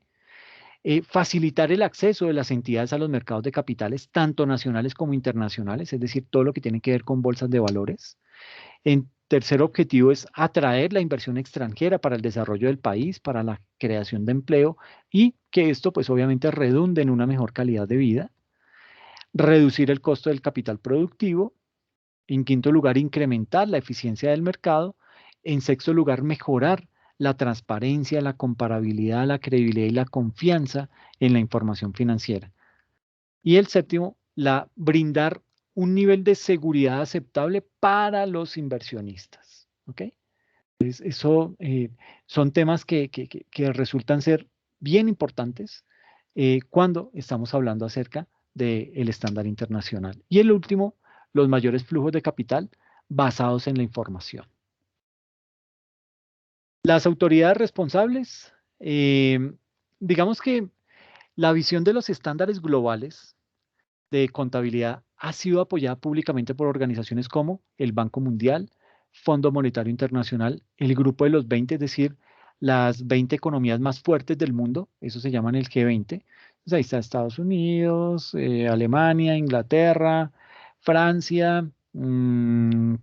Facilitar el acceso de las entidades a los mercados de capitales, tanto nacionales como internacionales, es decir, todo lo que tiene que ver con bolsas de valores. En tercer objetivo es atraer la inversión extranjera para el desarrollo del país, para la creación de empleo y que esto pues obviamente redunde en una mejor calidad de vida. Reducir el costo del capital productivo. En quinto lugar, incrementar la eficiencia del mercado. En sexto lugar, mejorar la transparencia, la comparabilidad, la credibilidad y la confianza en la información financiera. Y el séptimo, brindar un nivel de seguridad aceptable para los inversionistas. ¿Ok? Entonces, eso son temas que resultan ser bien importantes cuando estamos hablando acerca del estándar internacional. Y el último, los mayores flujos de capital basados en la información. Las autoridades responsables, digamos que la visión de los estándares globales de contabilidad ha sido apoyada públicamente por organizaciones como el Banco Mundial, Fondo Monetario Internacional, el Grupo de los 20, es decir, las 20 economías más fuertes del mundo, eso se llaman el G20. Entonces ahí está Estados Unidos, Alemania, Inglaterra, Francia,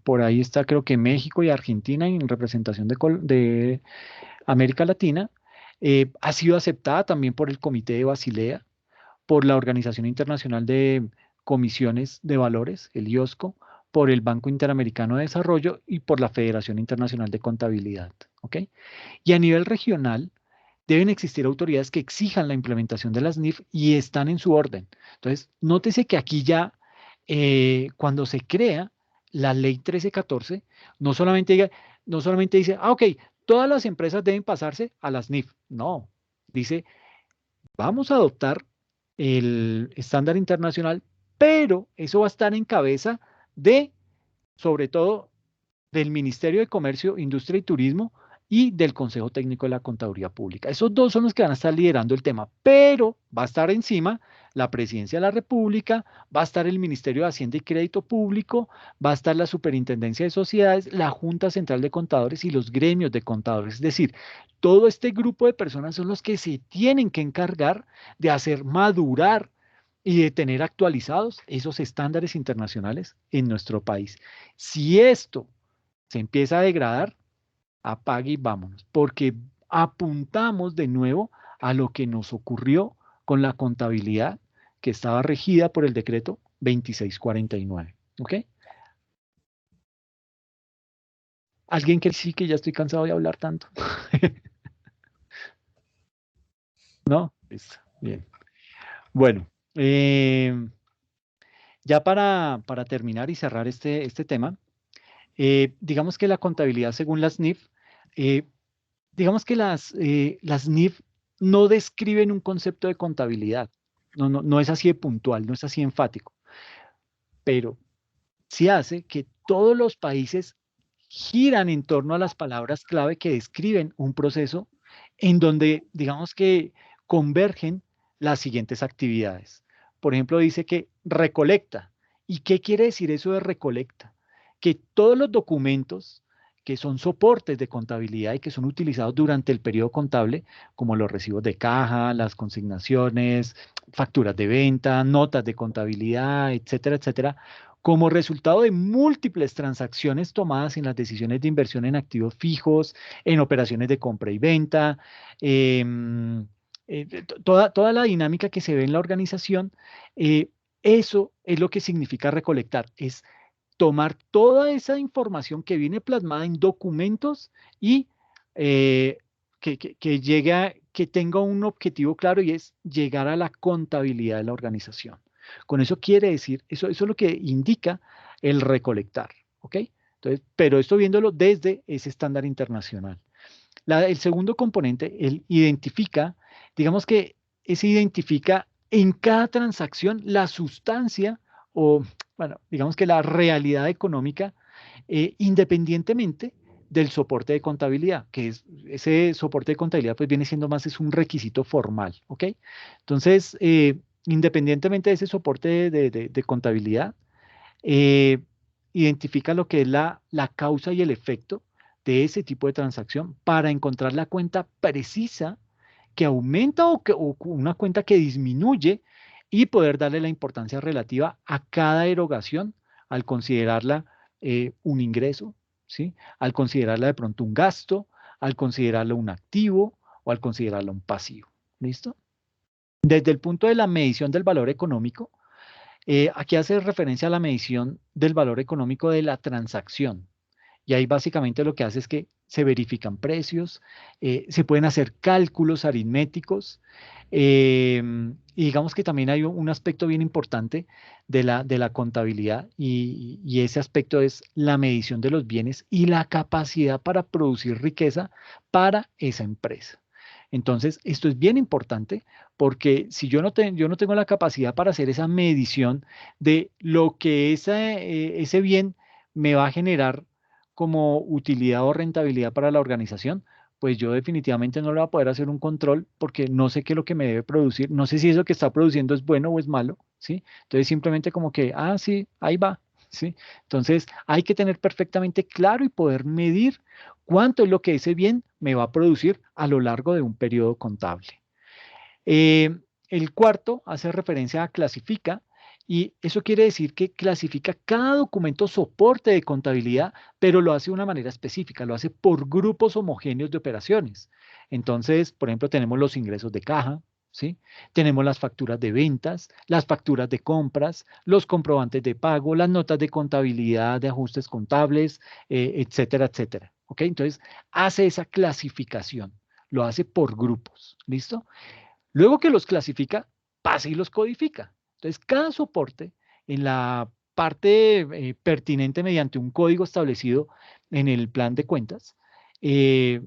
por ahí está creo que México y Argentina en representación de América Latina. Ha sido aceptada también por el Comité de Basilea, por la Organización Internacional de Comisiones de Valores, el IOSCO, por el Banco Interamericano de Desarrollo y por la Federación Internacional de Contabilidad. ¿Ok? Y a nivel regional, deben existir autoridades que exijan la implementación de las NIF y están en su orden. Entonces, nótese que aquí ya, cuando se crea la ley 1314, no solamente, no solamente dice, ok, todas las empresas deben pasarse a las NIF. No, dice, vamos a adoptar el estándar internacional, pero eso va a estar en cabeza de, sobre todo, del Ministerio de Comercio, Industria y Turismo y del Consejo Técnico de la Contaduría Pública. Esos dos son los que van a estar liderando el tema, pero va a estar encima la Presidencia de la República, va a estar el Ministerio de Hacienda y Crédito Público, va a estar la Superintendencia de Sociedades, la Junta Central de Contadores y los gremios de contadores. Es decir, todo este grupo de personas son los que se tienen que encargar de hacer madurar y de tener actualizados esos estándares internacionales en nuestro país. Si esto se empieza a degradar, apague y vámonos, porque apuntamos de nuevo a lo que nos ocurrió con la contabilidad que estaba regida por el decreto 2649. ¿Ok? ¿Alguien que sí que ya estoy cansado de hablar tanto? ¿No? Listo. Bien. Bueno, ya para terminar y cerrar este tema, digamos que la contabilidad según las NIF, eh, digamos que las NIF no describen un concepto de contabilidad. No es así de puntual, no es así enfático, pero sí hace que todos los países giran en torno a las palabras clave que describen un proceso en donde, digamos que convergen las siguientes actividades. Por ejemplo, dice que recolecta. ¿Y qué quiere decir eso de recolecta? Que todos los documentos que son soportes de contabilidad y que son utilizados durante el periodo contable, como los recibos de caja, las consignaciones, facturas de venta, notas de contabilidad, etcétera, etcétera, como resultado de múltiples transacciones tomadas en las decisiones de inversión en activos fijos, en operaciones de compra y venta, em, toda la dinámica que se ve en la organización, eso es lo que significa recolectar, es tomar toda esa información que viene plasmada en documentos y que llegue que tenga un objetivo claro y es llegar a la contabilidad de la organización. Con eso quiere decir, eso es lo que indica el recolectar, ¿ok? Entonces, pero esto viéndolo desde ese estándar internacional. El segundo componente, él identifica, digamos que ese identifica en cada transacción la sustancia o, bueno, digamos que la realidad económica, independientemente del soporte de contabilidad, que es ese soporte de contabilidad, pues viene siendo más, es un requisito formal, ¿ok? Entonces, independientemente de ese soporte de contabilidad, eh, identifica lo que es la causa y el efecto de ese tipo de transacción para encontrar la cuenta precisa que aumenta o una cuenta que disminuye y poder darle la importancia relativa a cada erogación al considerarla un ingreso, ¿sí? Al considerarla de pronto un gasto, al considerarla un activo o al considerarla un pasivo. ¿Listo? Desde el punto de la medición del valor económico, aquí hace referencia a la medición del valor económico de la transacción. Y ahí básicamente lo que hace es que se verifican precios, se pueden hacer cálculos aritméticos, y digamos que también hay un aspecto bien importante de la contabilidad y ese aspecto es la medición de los bienes y la capacidad para producir riqueza para esa empresa. Entonces, esto es bien importante porque si yo no tengo la capacidad para hacer esa medición de lo que ese bien me va a generar como utilidad o rentabilidad para la organización, pues yo definitivamente no le voy a poder hacer un control porque no sé qué es lo que me debe producir, no sé si eso que está produciendo es bueno o es malo, ¿sí? Entonces simplemente como que, sí, ahí va, ¿sí? Entonces hay que tener perfectamente claro y poder medir cuánto es lo que ese bien me va a producir a lo largo de un periodo contable. El cuarto hace referencia a clasifica Y eso quiere decir que clasifica cada documento soporte de contabilidad, pero lo hace de una manera específica, lo hace por grupos homogéneos de operaciones. Entonces, por ejemplo, tenemos los ingresos de caja, ¿sí? Tenemos las facturas de ventas, las facturas de compras, los comprobantes de pago, las notas de contabilidad, de ajustes contables, etcétera, etcétera. ¿Ok? Entonces, hace esa clasificación, lo hace por grupos, ¿listo? Luego que los clasifica, pasa y los codifica. Entonces, cada soporte en la parte pertinente mediante un código establecido en el plan de cuentas, eh,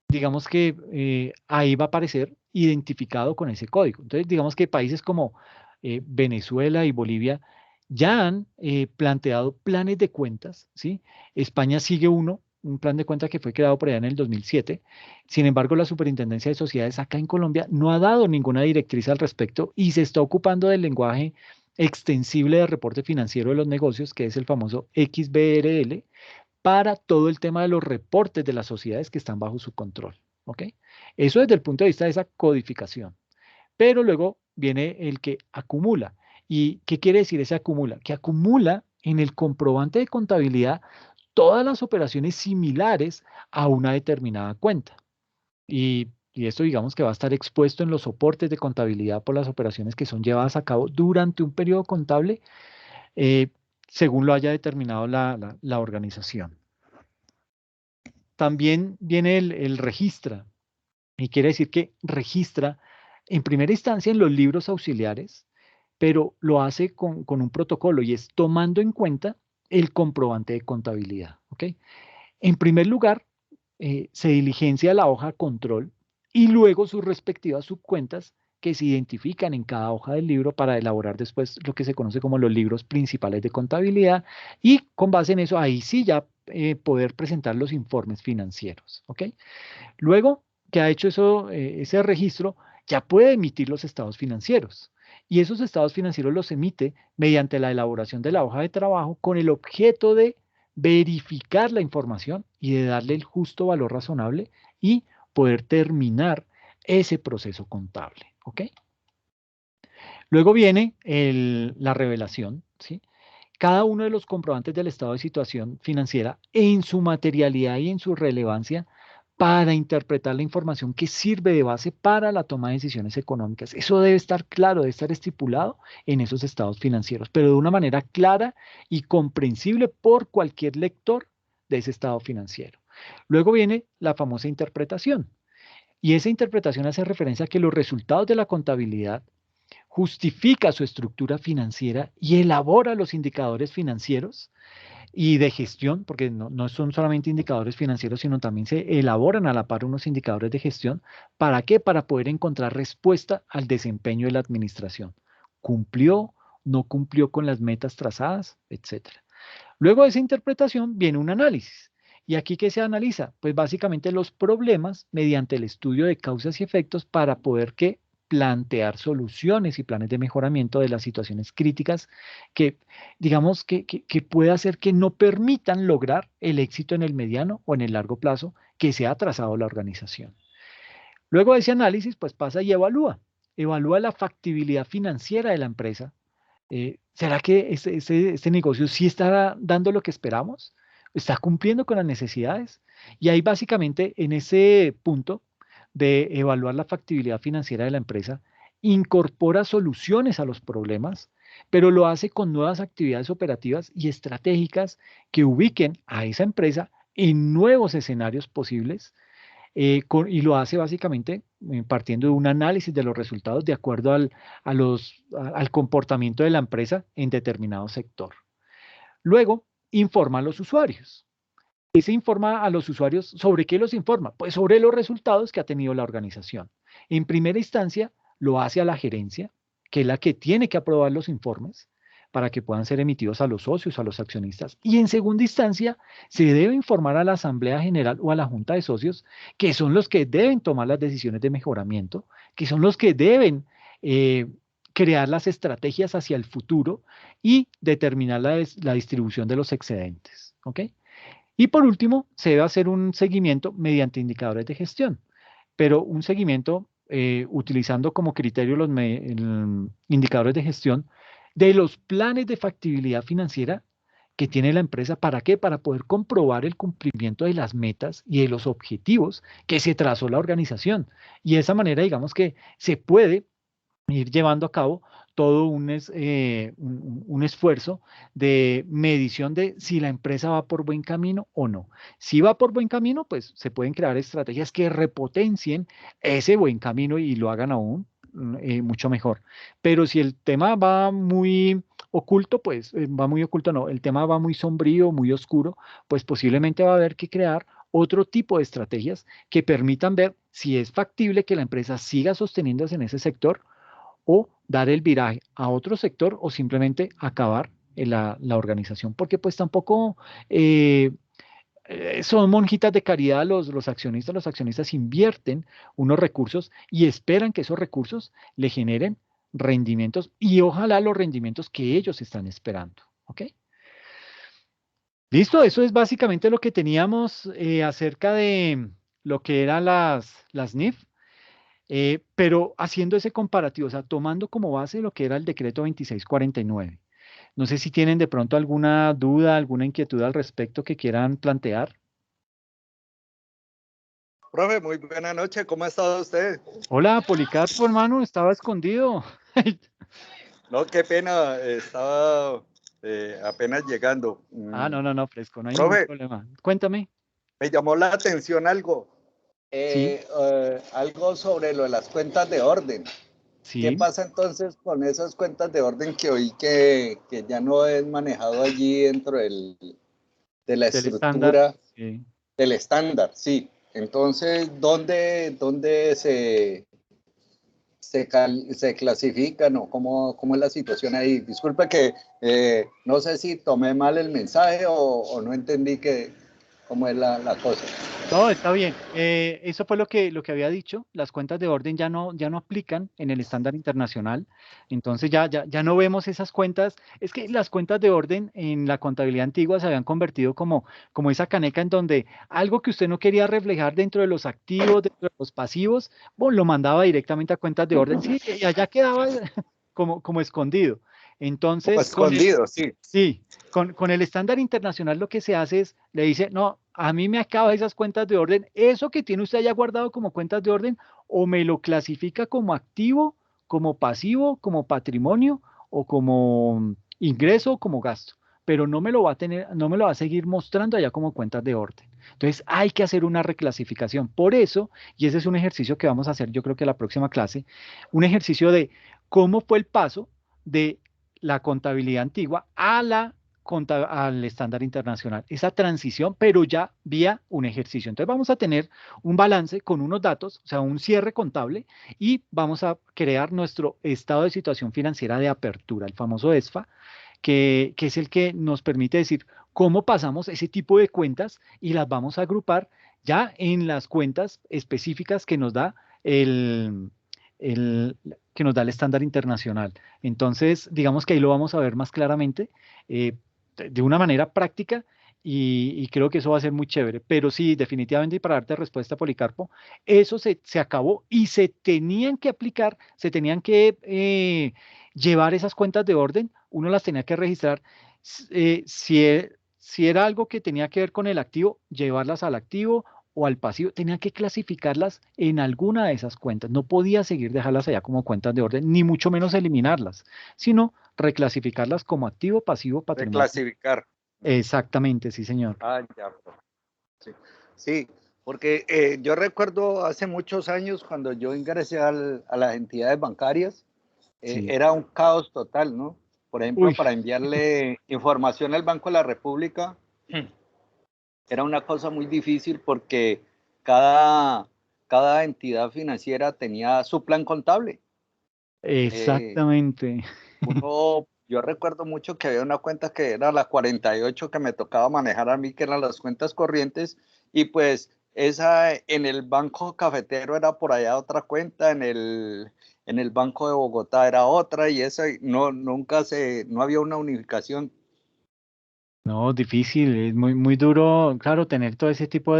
digamos que ahí va a aparecer identificado con ese código. Entonces, digamos que países como Venezuela y Bolivia ya han planteado planes de cuentas, ¿sí? España sigue un plan de cuentas que fue creado por allá en el 2007. Sin embargo, la Superintendencia de Sociedades acá en Colombia no ha dado ninguna directriz al respecto y se está ocupando del lenguaje extensible de reporte financiero de los negocios, que es el famoso XBRL, para todo el tema de los reportes de las sociedades que están bajo su control. ¿Ok? Eso desde el punto de vista de esa codificación. Pero luego viene el que acumula. ¿Y qué quiere decir ese acumula? Que acumula en el comprobante de contabilidad todas las operaciones similares a una determinada cuenta. Y esto digamos que va a estar expuesto en los soportes de contabilidad por las operaciones que son llevadas a cabo durante un periodo contable, eh, según lo haya determinado la organización. También viene el registra, y quiere decir que registra en primera instancia en los libros auxiliares, pero lo hace con un protocolo y es tomando en cuenta el comprobante de contabilidad. ¿Ok? En primer lugar, se diligencia la hoja control y luego sus respectivas subcuentas que se identifican en cada hoja del libro para elaborar después lo que se conoce como los libros principales de contabilidad y con base en eso ahí sí ya poder presentar los informes financieros. ¿Ok? Luego que ha hecho eso, ese registro, ya puede emitir los estados financieros. Y esos estados financieros los emite mediante la elaboración de la hoja de trabajo con el objeto de verificar la información y de darle el justo valor razonable y poder terminar ese proceso contable. ¿Ok? Luego viene la revelación, ¿sí? Cada uno de los comprobantes del estado de situación financiera en su materialidad y en su relevancia para interpretar la información que sirve de base para la toma de decisiones económicas. Eso debe estar claro, debe estar estipulado en esos estados financieros, pero de una manera clara y comprensible por cualquier lector de ese estado financiero. Luego viene la famosa interpretación. Y esa interpretación hace referencia a que los resultados de la contabilidad justifica su estructura financiera y elabora los indicadores financieros y de gestión, porque no son solamente indicadores financieros, sino también se elaboran a la par unos indicadores de gestión. ¿Para qué? Para poder encontrar respuesta al desempeño de la administración. ¿Cumplió? ¿No cumplió con las metas trazadas? Etcétera. Luego de esa interpretación viene un análisis. ¿Y aquí qué se analiza? Pues básicamente los problemas mediante el estudio de causas y efectos para poder que plantear soluciones y planes de mejoramiento de las situaciones críticas que, digamos, que puede hacer que no permitan lograr el éxito en el mediano o en el largo plazo que se ha trazado la organización. Luego de ese análisis, pues pasa y evalúa. Evalúa la factibilidad financiera de la empresa. ¿Será que este negocio sí está dando lo que esperamos? ¿Está cumpliendo con las necesidades? Y ahí básicamente en ese punto de evaluar la factibilidad financiera de la empresa, incorpora soluciones a los problemas, pero lo hace con nuevas actividades operativas y estratégicas que ubiquen a esa empresa en nuevos escenarios posibles y lo hace básicamente partiendo de un análisis de los resultados de acuerdo al comportamiento de la empresa en determinado sector. Luego, informa a los usuarios. ¿Qué se informa a los usuarios? ¿Sobre qué los informa? Pues sobre los resultados que ha tenido la organización. En primera instancia, lo hace a la gerencia, que es la que tiene que aprobar los informes para que puedan ser emitidos a los socios, a los accionistas. Y en segunda instancia, se debe informar a la Asamblea General o a la Junta de Socios, que son los que deben tomar las decisiones de mejoramiento, que son los que deben eh, crear las estrategias hacia el futuro y determinar la distribución de los excedentes. ¿Ok? Y por último, se debe hacer un seguimiento mediante indicadores de gestión, pero un seguimiento utilizando como criterio los indicadores de gestión de los planes de factibilidad financiera que tiene la empresa. ¿Para qué? Para poder comprobar el cumplimiento de las metas y de los objetivos que se trazó la organización. Y de esa manera, digamos que se puede ir llevando a cabo todo un esfuerzo de medición de si la empresa va por buen camino o no. Si va por buen camino, pues se pueden crear estrategias que repotencien ese buen camino y lo hagan aún mucho mejor. Pero si el tema va muy oculto, pues va muy oculto, no, el tema va muy sombrío, muy oscuro, pues posiblemente va a haber que crear otro tipo de estrategias que permitan ver si es factible que la empresa siga sosteniéndose en ese sector o dar el viraje a otro sector o simplemente acabar en la organización, porque pues tampoco eh, son monjitas de caridad los accionistas invierten unos recursos y esperan que esos recursos le generen rendimientos y ojalá los rendimientos que ellos están esperando, ¿ok? Listo, eso es básicamente lo que teníamos acerca de lo que eran las NIF. Pero haciendo ese comparativo, o sea, tomando como base lo que era el decreto 2649. No sé si tienen de pronto alguna duda, alguna inquietud al respecto que quieran plantear. Profe, muy buena noche, ¿cómo ha estado usted? Hola, Policarpo, hermano, estaba escondido. No, qué pena, estaba apenas llegando. No, no, no, fresco, no hay ningún Profe, problema. Cuéntame. me llamó la atención algo, Sí, algo sobre lo de las cuentas de orden. ¿Qué sí, pasa entonces con esas cuentas de orden que oí que ya no es manejado allí dentro de la del estándar. estructura Sí. del estándar? Sí. Entonces, ¿dónde se clasifican o cómo es la situación ahí? Disculpe que no sé si tomé mal el mensaje o no entendí cómo es la cosa. No, está bien. Eso fue lo que había dicho. Las cuentas de orden ya no aplican en el estándar internacional. Entonces ya no vemos esas cuentas. Es que las cuentas de orden en la contabilidad antigua se habían convertido como esa caneca en donde algo que usted no quería reflejar dentro de los activos, dentro de los pasivos, bueno, lo mandaba directamente a cuentas de orden. Sí, y allá quedaba como escondido. Como Entonces, escondido, sí. sí, con el estándar internacional lo que se hace es, le dice, no, a mí me acaba esas cuentas de orden, eso que tiene usted allá guardado como cuentas de orden, o me lo clasifica como activo, como pasivo, como patrimonio, o como ingreso, o como gasto, pero no me lo va a tener, no me lo va a seguir mostrando allá como cuentas de orden. Entonces hay que hacer una reclasificación. Por eso, y ese es un ejercicio que vamos a hacer, yo creo que la próxima clase, un ejercicio de cómo fue el paso de la contabilidad antigua al estándar internacional. Esa transición, pero ya vía un ejercicio. Entonces vamos a tener un balance con unos datos, o sea, un cierre contable, y vamos a crear nuestro estado de situación financiera de apertura, el famoso ESFA, que es el que nos permite decir cómo pasamos ese tipo de cuentas y las vamos a agrupar ya en las cuentas específicas que nos da el, que nos da el estándar internacional. Entonces, digamos que ahí lo vamos a ver más claramente, de una manera práctica, y creo que eso va a ser muy chévere. Pero sí, definitivamente, y para darte respuesta, Policarpo, eso se acabó y se tenían que aplicar, se tenían que llevar esas cuentas de orden, uno las tenía que registrar. Si era algo que tenía que ver con el activo, llevarlas al activo o al pasivo, tenía que clasificarlas en alguna de esas cuentas. No podía seguir dejarlas allá como cuentas de orden, ni mucho menos eliminarlas, sino reclasificarlas como activo, pasivo, De patrimonio. clasificar. Exactamente, sí, señor. Ya. Sí, sí, porque yo recuerdo hace muchos años cuando yo ingresé a las entidades bancarias, Sí. era un caos total, ¿no? Por ejemplo, Uy, para enviarle información al Banco de la República, era una cosa muy difícil porque cada, cada entidad financiera tenía su plan contable. Eh, exactamente. yo recuerdo mucho que había una cuenta que era la 48 que me tocaba manejar a mí, que eran las cuentas corrientes, y pues esa en el Banco Cafetero era por allá otra cuenta, en el Banco de Bogotá era otra, y esa no había una unificación. No, difícil, es muy, muy duro, claro, tener todo ese tipo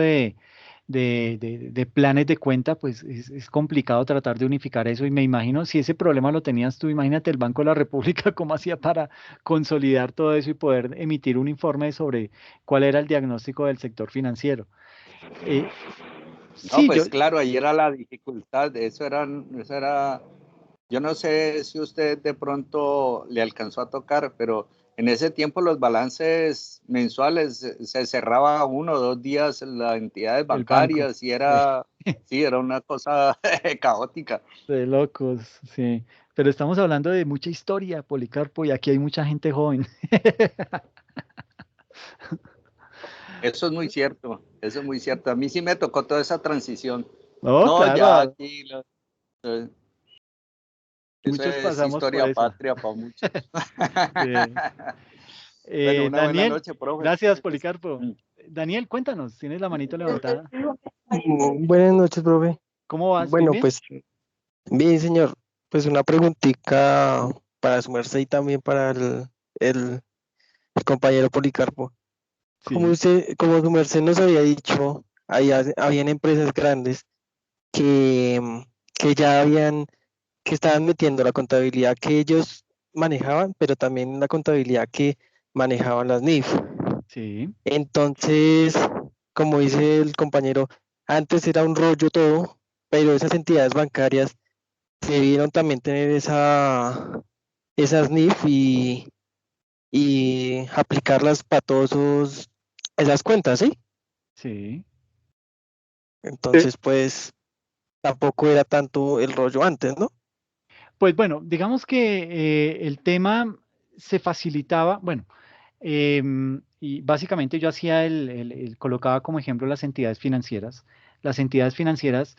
de planes de cuenta, pues es complicado tratar de unificar eso. Y me imagino, si ese problema lo tenías tú, imagínate el Banco de la República, cómo hacía para consolidar todo eso y poder emitir un informe sobre cuál era el diagnóstico del sector financiero. Eh, No, sí, yo, pues claro, ahí era la dificultad, eso era, yo no sé si usted de pronto le alcanzó a tocar, pero en ese tiempo los balances mensuales se cerraba 1 o 2 días las entidades el banco, bancarias y era, sí, era una cosa caótica. de locos, sí. Pero estamos hablando de mucha historia, Policarpo, y aquí hay mucha gente joven. Eso es muy cierto, eso es muy cierto. A mí sí me tocó toda esa transición. No, No, ya claro, aquí, eso muchos es pasamos por historia esa. patria para muchos. Sí. Bueno, una buena Daniel, noche, profe. gracias, Policarpo. Daniel, cuéntanos, tienes la manito levantada. Buenas noches, profe. ¿Cómo vas? ¿Bien, Bueno, bien? pues bien, señor. Pues una preguntita para su merced y también para el- el compañero Policarpo. Como Sí, usted, como su merced nos había dicho, habían empresas grandes que, que ya que estaban metiendo la contabilidad que ellos manejaban, pero también la contabilidad que manejaban las NIF. sí, Entonces, como dice el compañero, antes era un rollo todo, pero esas entidades bancarias debieron también tener esas NIF y aplicarlas para esas cuentas, ¿sí? sí. Entonces, pues tampoco era tanto el rollo antes, ¿no? Pues bueno, digamos que el tema se facilitaba, bueno, y básicamente yo hacía colocaba como ejemplo las entidades financieras. Las entidades financieras,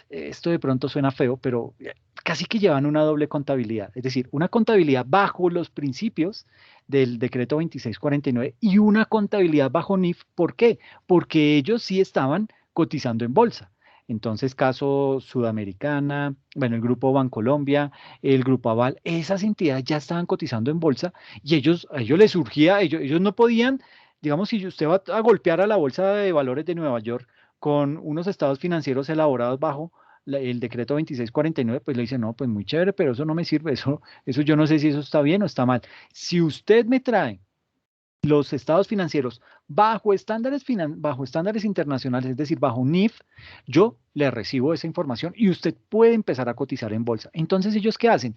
esto de pronto suena feo, pero casi que llevan una doble contabilidad, es decir, una contabilidad bajo los principios del decreto 2649 y una contabilidad bajo NIF. ¿Por qué? Porque ellos sí estaban cotizando en bolsa. Entonces, caso Sudamericana, bueno, el Grupo Bancolombia, el Grupo Aval, esas entidades ya estaban cotizando en bolsa y a ellos les surgía, ellos no podían, digamos, si usted va a golpear a la Bolsa de Valores de Nueva York con unos estados financieros elaborados bajo el decreto 2649, pues le dice, no, pues muy chévere, pero eso no me sirve, eso yo no sé si eso está bien o está mal. Si usted me trae los estados financieros bajo estándares internacionales, es decir, bajo NIF, yo le recibo esa información y usted puede empezar a cotizar en bolsa. Entonces, ¿ellos qué hacen?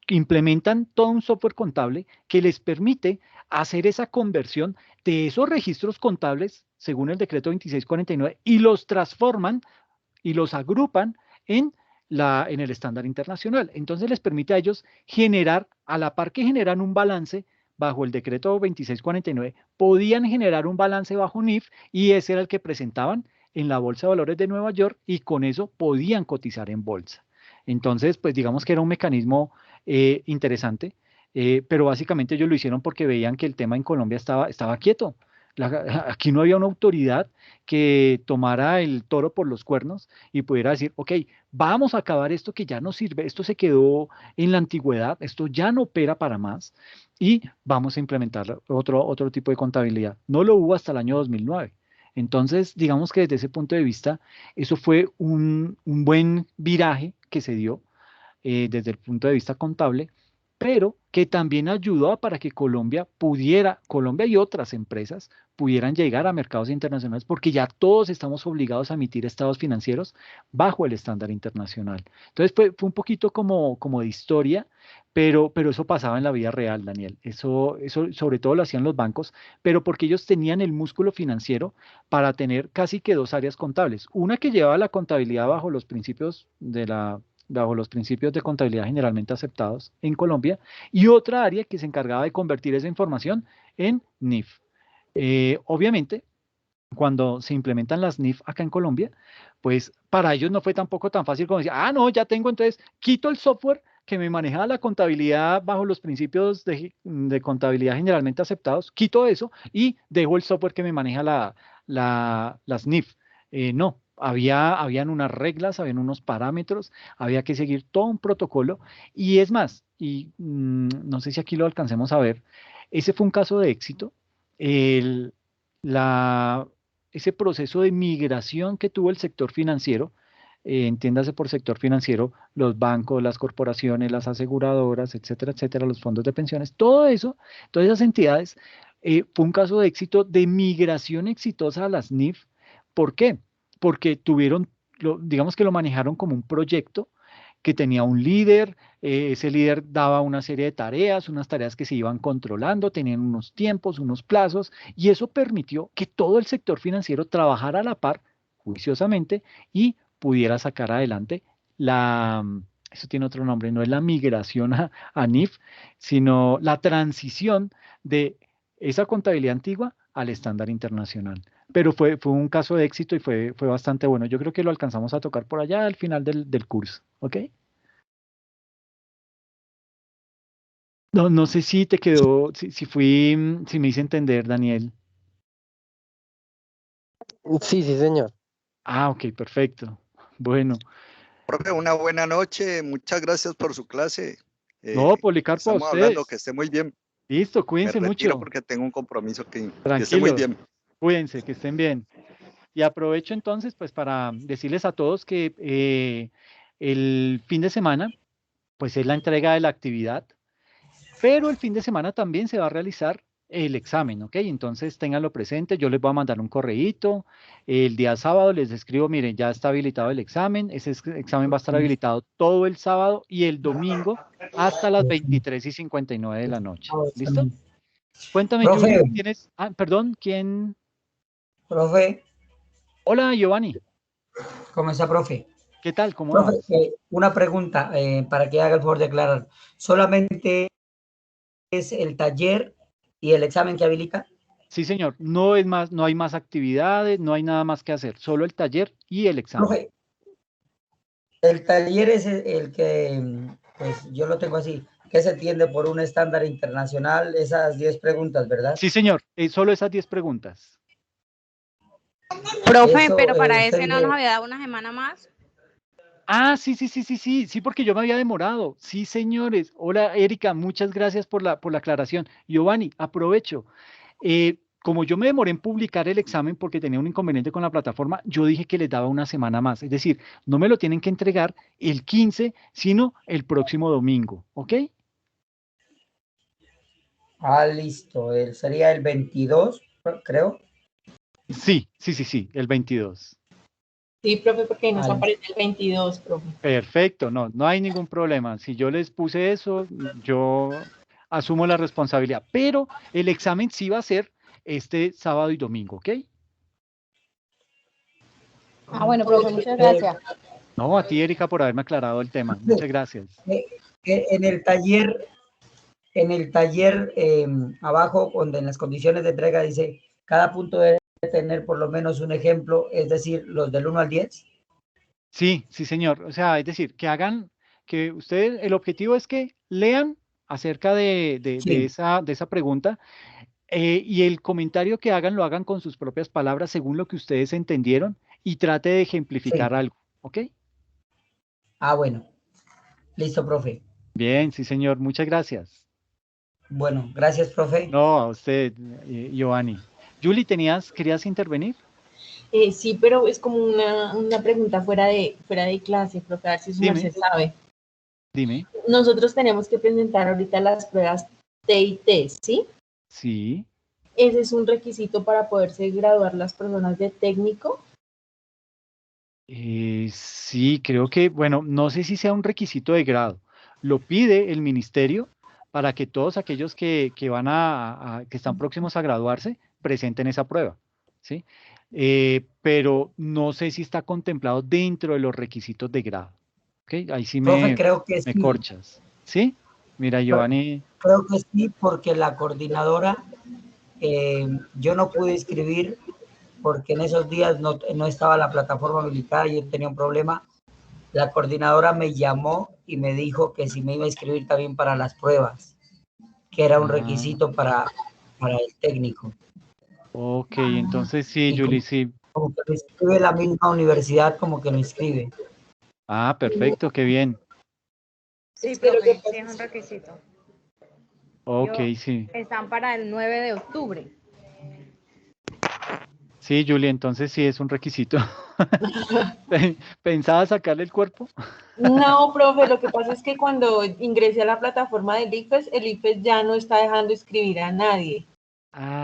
Implementan todo un software contable que les permite hacer esa conversión de esos registros contables, según el decreto 2649, y los transforman y los agrupan en en el estándar internacional. Entonces les permite a ellos generar, a la par que generan un balance bajo el decreto 2649, podían generar un balance bajo NIF y ese era el que presentaban en la Bolsa de Valores de Nueva York y con eso podían cotizar en bolsa. Entonces, pues digamos que era un mecanismo interesante, pero básicamente ellos lo hicieron porque veían que el tema en Colombia estaba quieto. Aquí no había una autoridad que tomara el toro por los cuernos y pudiera decir, ok, vamos a acabar esto que ya no sirve, esto se quedó en la antigüedad, esto ya no opera para más y vamos a implementar otro tipo de contabilidad. No lo hubo hasta el año 2009. Entonces, digamos que desde ese punto de vista, eso fue un buen viraje que se dio desde el punto de vista contable, pero que también ayudó para que Colombia y otras empresas pudieran llegar a mercados internacionales, porque ya todos estamos obligados a emitir estados financieros bajo el estándar internacional. Entonces fue un poquito como de historia, pero eso pasaba en la vida real, Daniel. Eso sobre todo lo hacían los bancos, pero porque ellos tenían el músculo financiero para tener casi que dos áreas contables. Una que llevaba la contabilidad bajo los principios de contabilidad generalmente aceptados en Colombia, y otra área que se encargaba de convertir esa información en NIF. Obviamente, cuando se implementan las NIF acá en Colombia, pues para ellos no fue tampoco tan fácil como decir, ah, no, ya tengo, entonces quito el software que me manejaba la contabilidad bajo los principios de contabilidad generalmente aceptados, quito eso y dejo el software que me maneja las NIF. No, habían unas reglas, habían unos parámetros, había que seguir todo un protocolo y es más, no sé si aquí lo alcancemos a ver, ese fue un caso de éxito. El, la, ese proceso de migración que tuvo el sector financiero, entiéndase por sector financiero, los bancos, las corporaciones, las aseguradoras, etcétera, etcétera, los fondos de pensiones, todo eso, todas esas entidades, fue un caso de éxito, de migración exitosa a las NIF. ¿Por qué? Porque tuvieron, digamos que lo manejaron como un proyecto que tenía un líder, ese líder daba una serie de tareas, unas tareas que se iban controlando, tenían unos tiempos, unos plazos, y eso permitió que todo el sector financiero trabajara a la par, juiciosamente, y pudiera sacar adelante eso tiene otro nombre, no es la migración a NIF, sino la transición de esa contabilidad antigua al estándar internacional. Pero fue un caso de éxito y fue bastante bueno. Yo creo que lo alcanzamos a tocar por allá al final del curso, ¿ok? No sé si te quedó, si me hice entender, Daniel. Sí, sí, señor. Ah, ok, perfecto. Bueno, Profe, una buena noche. Muchas gracias por su clase. no, Policarpo, a Estamos hablando, que ustedes. esté muy bien. Listo, Me cuídense retiro mucho. porque tengo un compromiso que esté muy Tranquilos, bien. cuídense, que estén bien. Y aprovecho entonces, pues, para decirles a todos que el fin de semana, pues, es la entrega de la actividad. Pero el fin de semana también se va a realizar el examen, ¿ok? Entonces ténganlo presente, yo les voy a mandar un correíto, el día sábado les escribo, miren, ya está habilitado el examen, ese examen va a estar habilitado todo el sábado y el domingo hasta las 23:59 de la noche, ¿listo? Cuéntame, Profe, Julie, ¿tienes? Ah, perdón, ¿quién? profe, Hola, Giovanni, ¿cómo está, profe? ¿qué tal? ¿Cómo Profe, vas? una pregunta para que haga el favor de aclarar. ¿Solamente es el taller y el examen que habilita? Sí, señor, no es más, no hay más actividades, no hay nada más que hacer, solo el taller y el examen. Profe, el taller es el que, pues yo lo tengo así, que se entiende por un estándar internacional, esas 10 preguntas, ¿verdad? Sí, señor, solo esas 10 preguntas. Profe, Eso, pero para usted ese no nos dice, había dado una semana más. Ah, sí, porque yo me había demorado. Sí, señores. Hola, Erika, muchas gracias por la aclaración. Giovanni, aprovecho. Como yo me demoré en publicar el examen porque tenía un inconveniente con la plataforma, yo dije que les daba una semana más. Es decir, no me lo tienen que entregar el 15, sino el próximo domingo, ¿ok? listo, sería el 22, creo. Sí, el 22. Sí, profe, porque nos Listo. aparece el 22, profe. Perfecto, no hay ningún problema. Si yo les puse eso, yo asumo la responsabilidad. Pero el examen sí va a ser este sábado y domingo, ¿ok? Ah, bueno, profe, muchas gracias. No, a ti, Erika, por haberme aclarado el tema. Muchas gracias. En el taller abajo, donde en las condiciones de entrega dice, cada punto debe tener por lo menos un ejemplo, es decir, los del 1 al 10. Sí, señor. O sea, es decir, que ustedes, el objetivo es que lean acerca Sí, de esa pregunta, y el comentario que hagan lo hagan con sus propias palabras según lo que ustedes entendieron y trate de ejemplificar sí. algo, ¿ok? Bueno, listo, profe. Bien, sí, señor. Muchas gracias. Bueno, gracias, profe. No, a usted, Giovanni. Julie, querías intervenir? Sí, pero es como una pregunta fuera de clase, profe, a ver si su Dime, merced sabe. dime. Nosotros tenemos que presentar ahorita las pruebas T y T, ¿sí? Sí. Ese es un requisito para poderse graduar las personas de técnico. Sí, creo que, bueno, no sé si sea un requisito de grado. Lo pide el ministerio para que todos aquellos que van que están próximos a graduarse presenten esa prueba, ¿sí? Pero no sé si está contemplado dentro de los requisitos de grado. ¿Ok? Ahí sí Profe, creo que me sí. corchas. ¿Sí? Mira, Giovanni. Creo que sí, porque la coordinadora, yo no pude escribir porque en esos días no estaba la plataforma habilitada y yo tenía un problema. La coordinadora me llamó y me dijo que si me iba a inscribir también para las pruebas, que era un Ah, requisito para el técnico. ok, entonces sí, Y Julie, sí. como que lo inscribe la misma universidad, como que lo inscribe. Ah, perfecto, qué bien. Sí, profe, sí es un requisito. Ok, sí. Están para el 9 de octubre. Sí, Julia, entonces sí es un requisito. ¿Pensaba sacarle el cuerpo? No, profe, lo que pasa es que cuando ingresé a la plataforma del ICFES, el ICFES ya no está dejando escribir a nadie. Ah,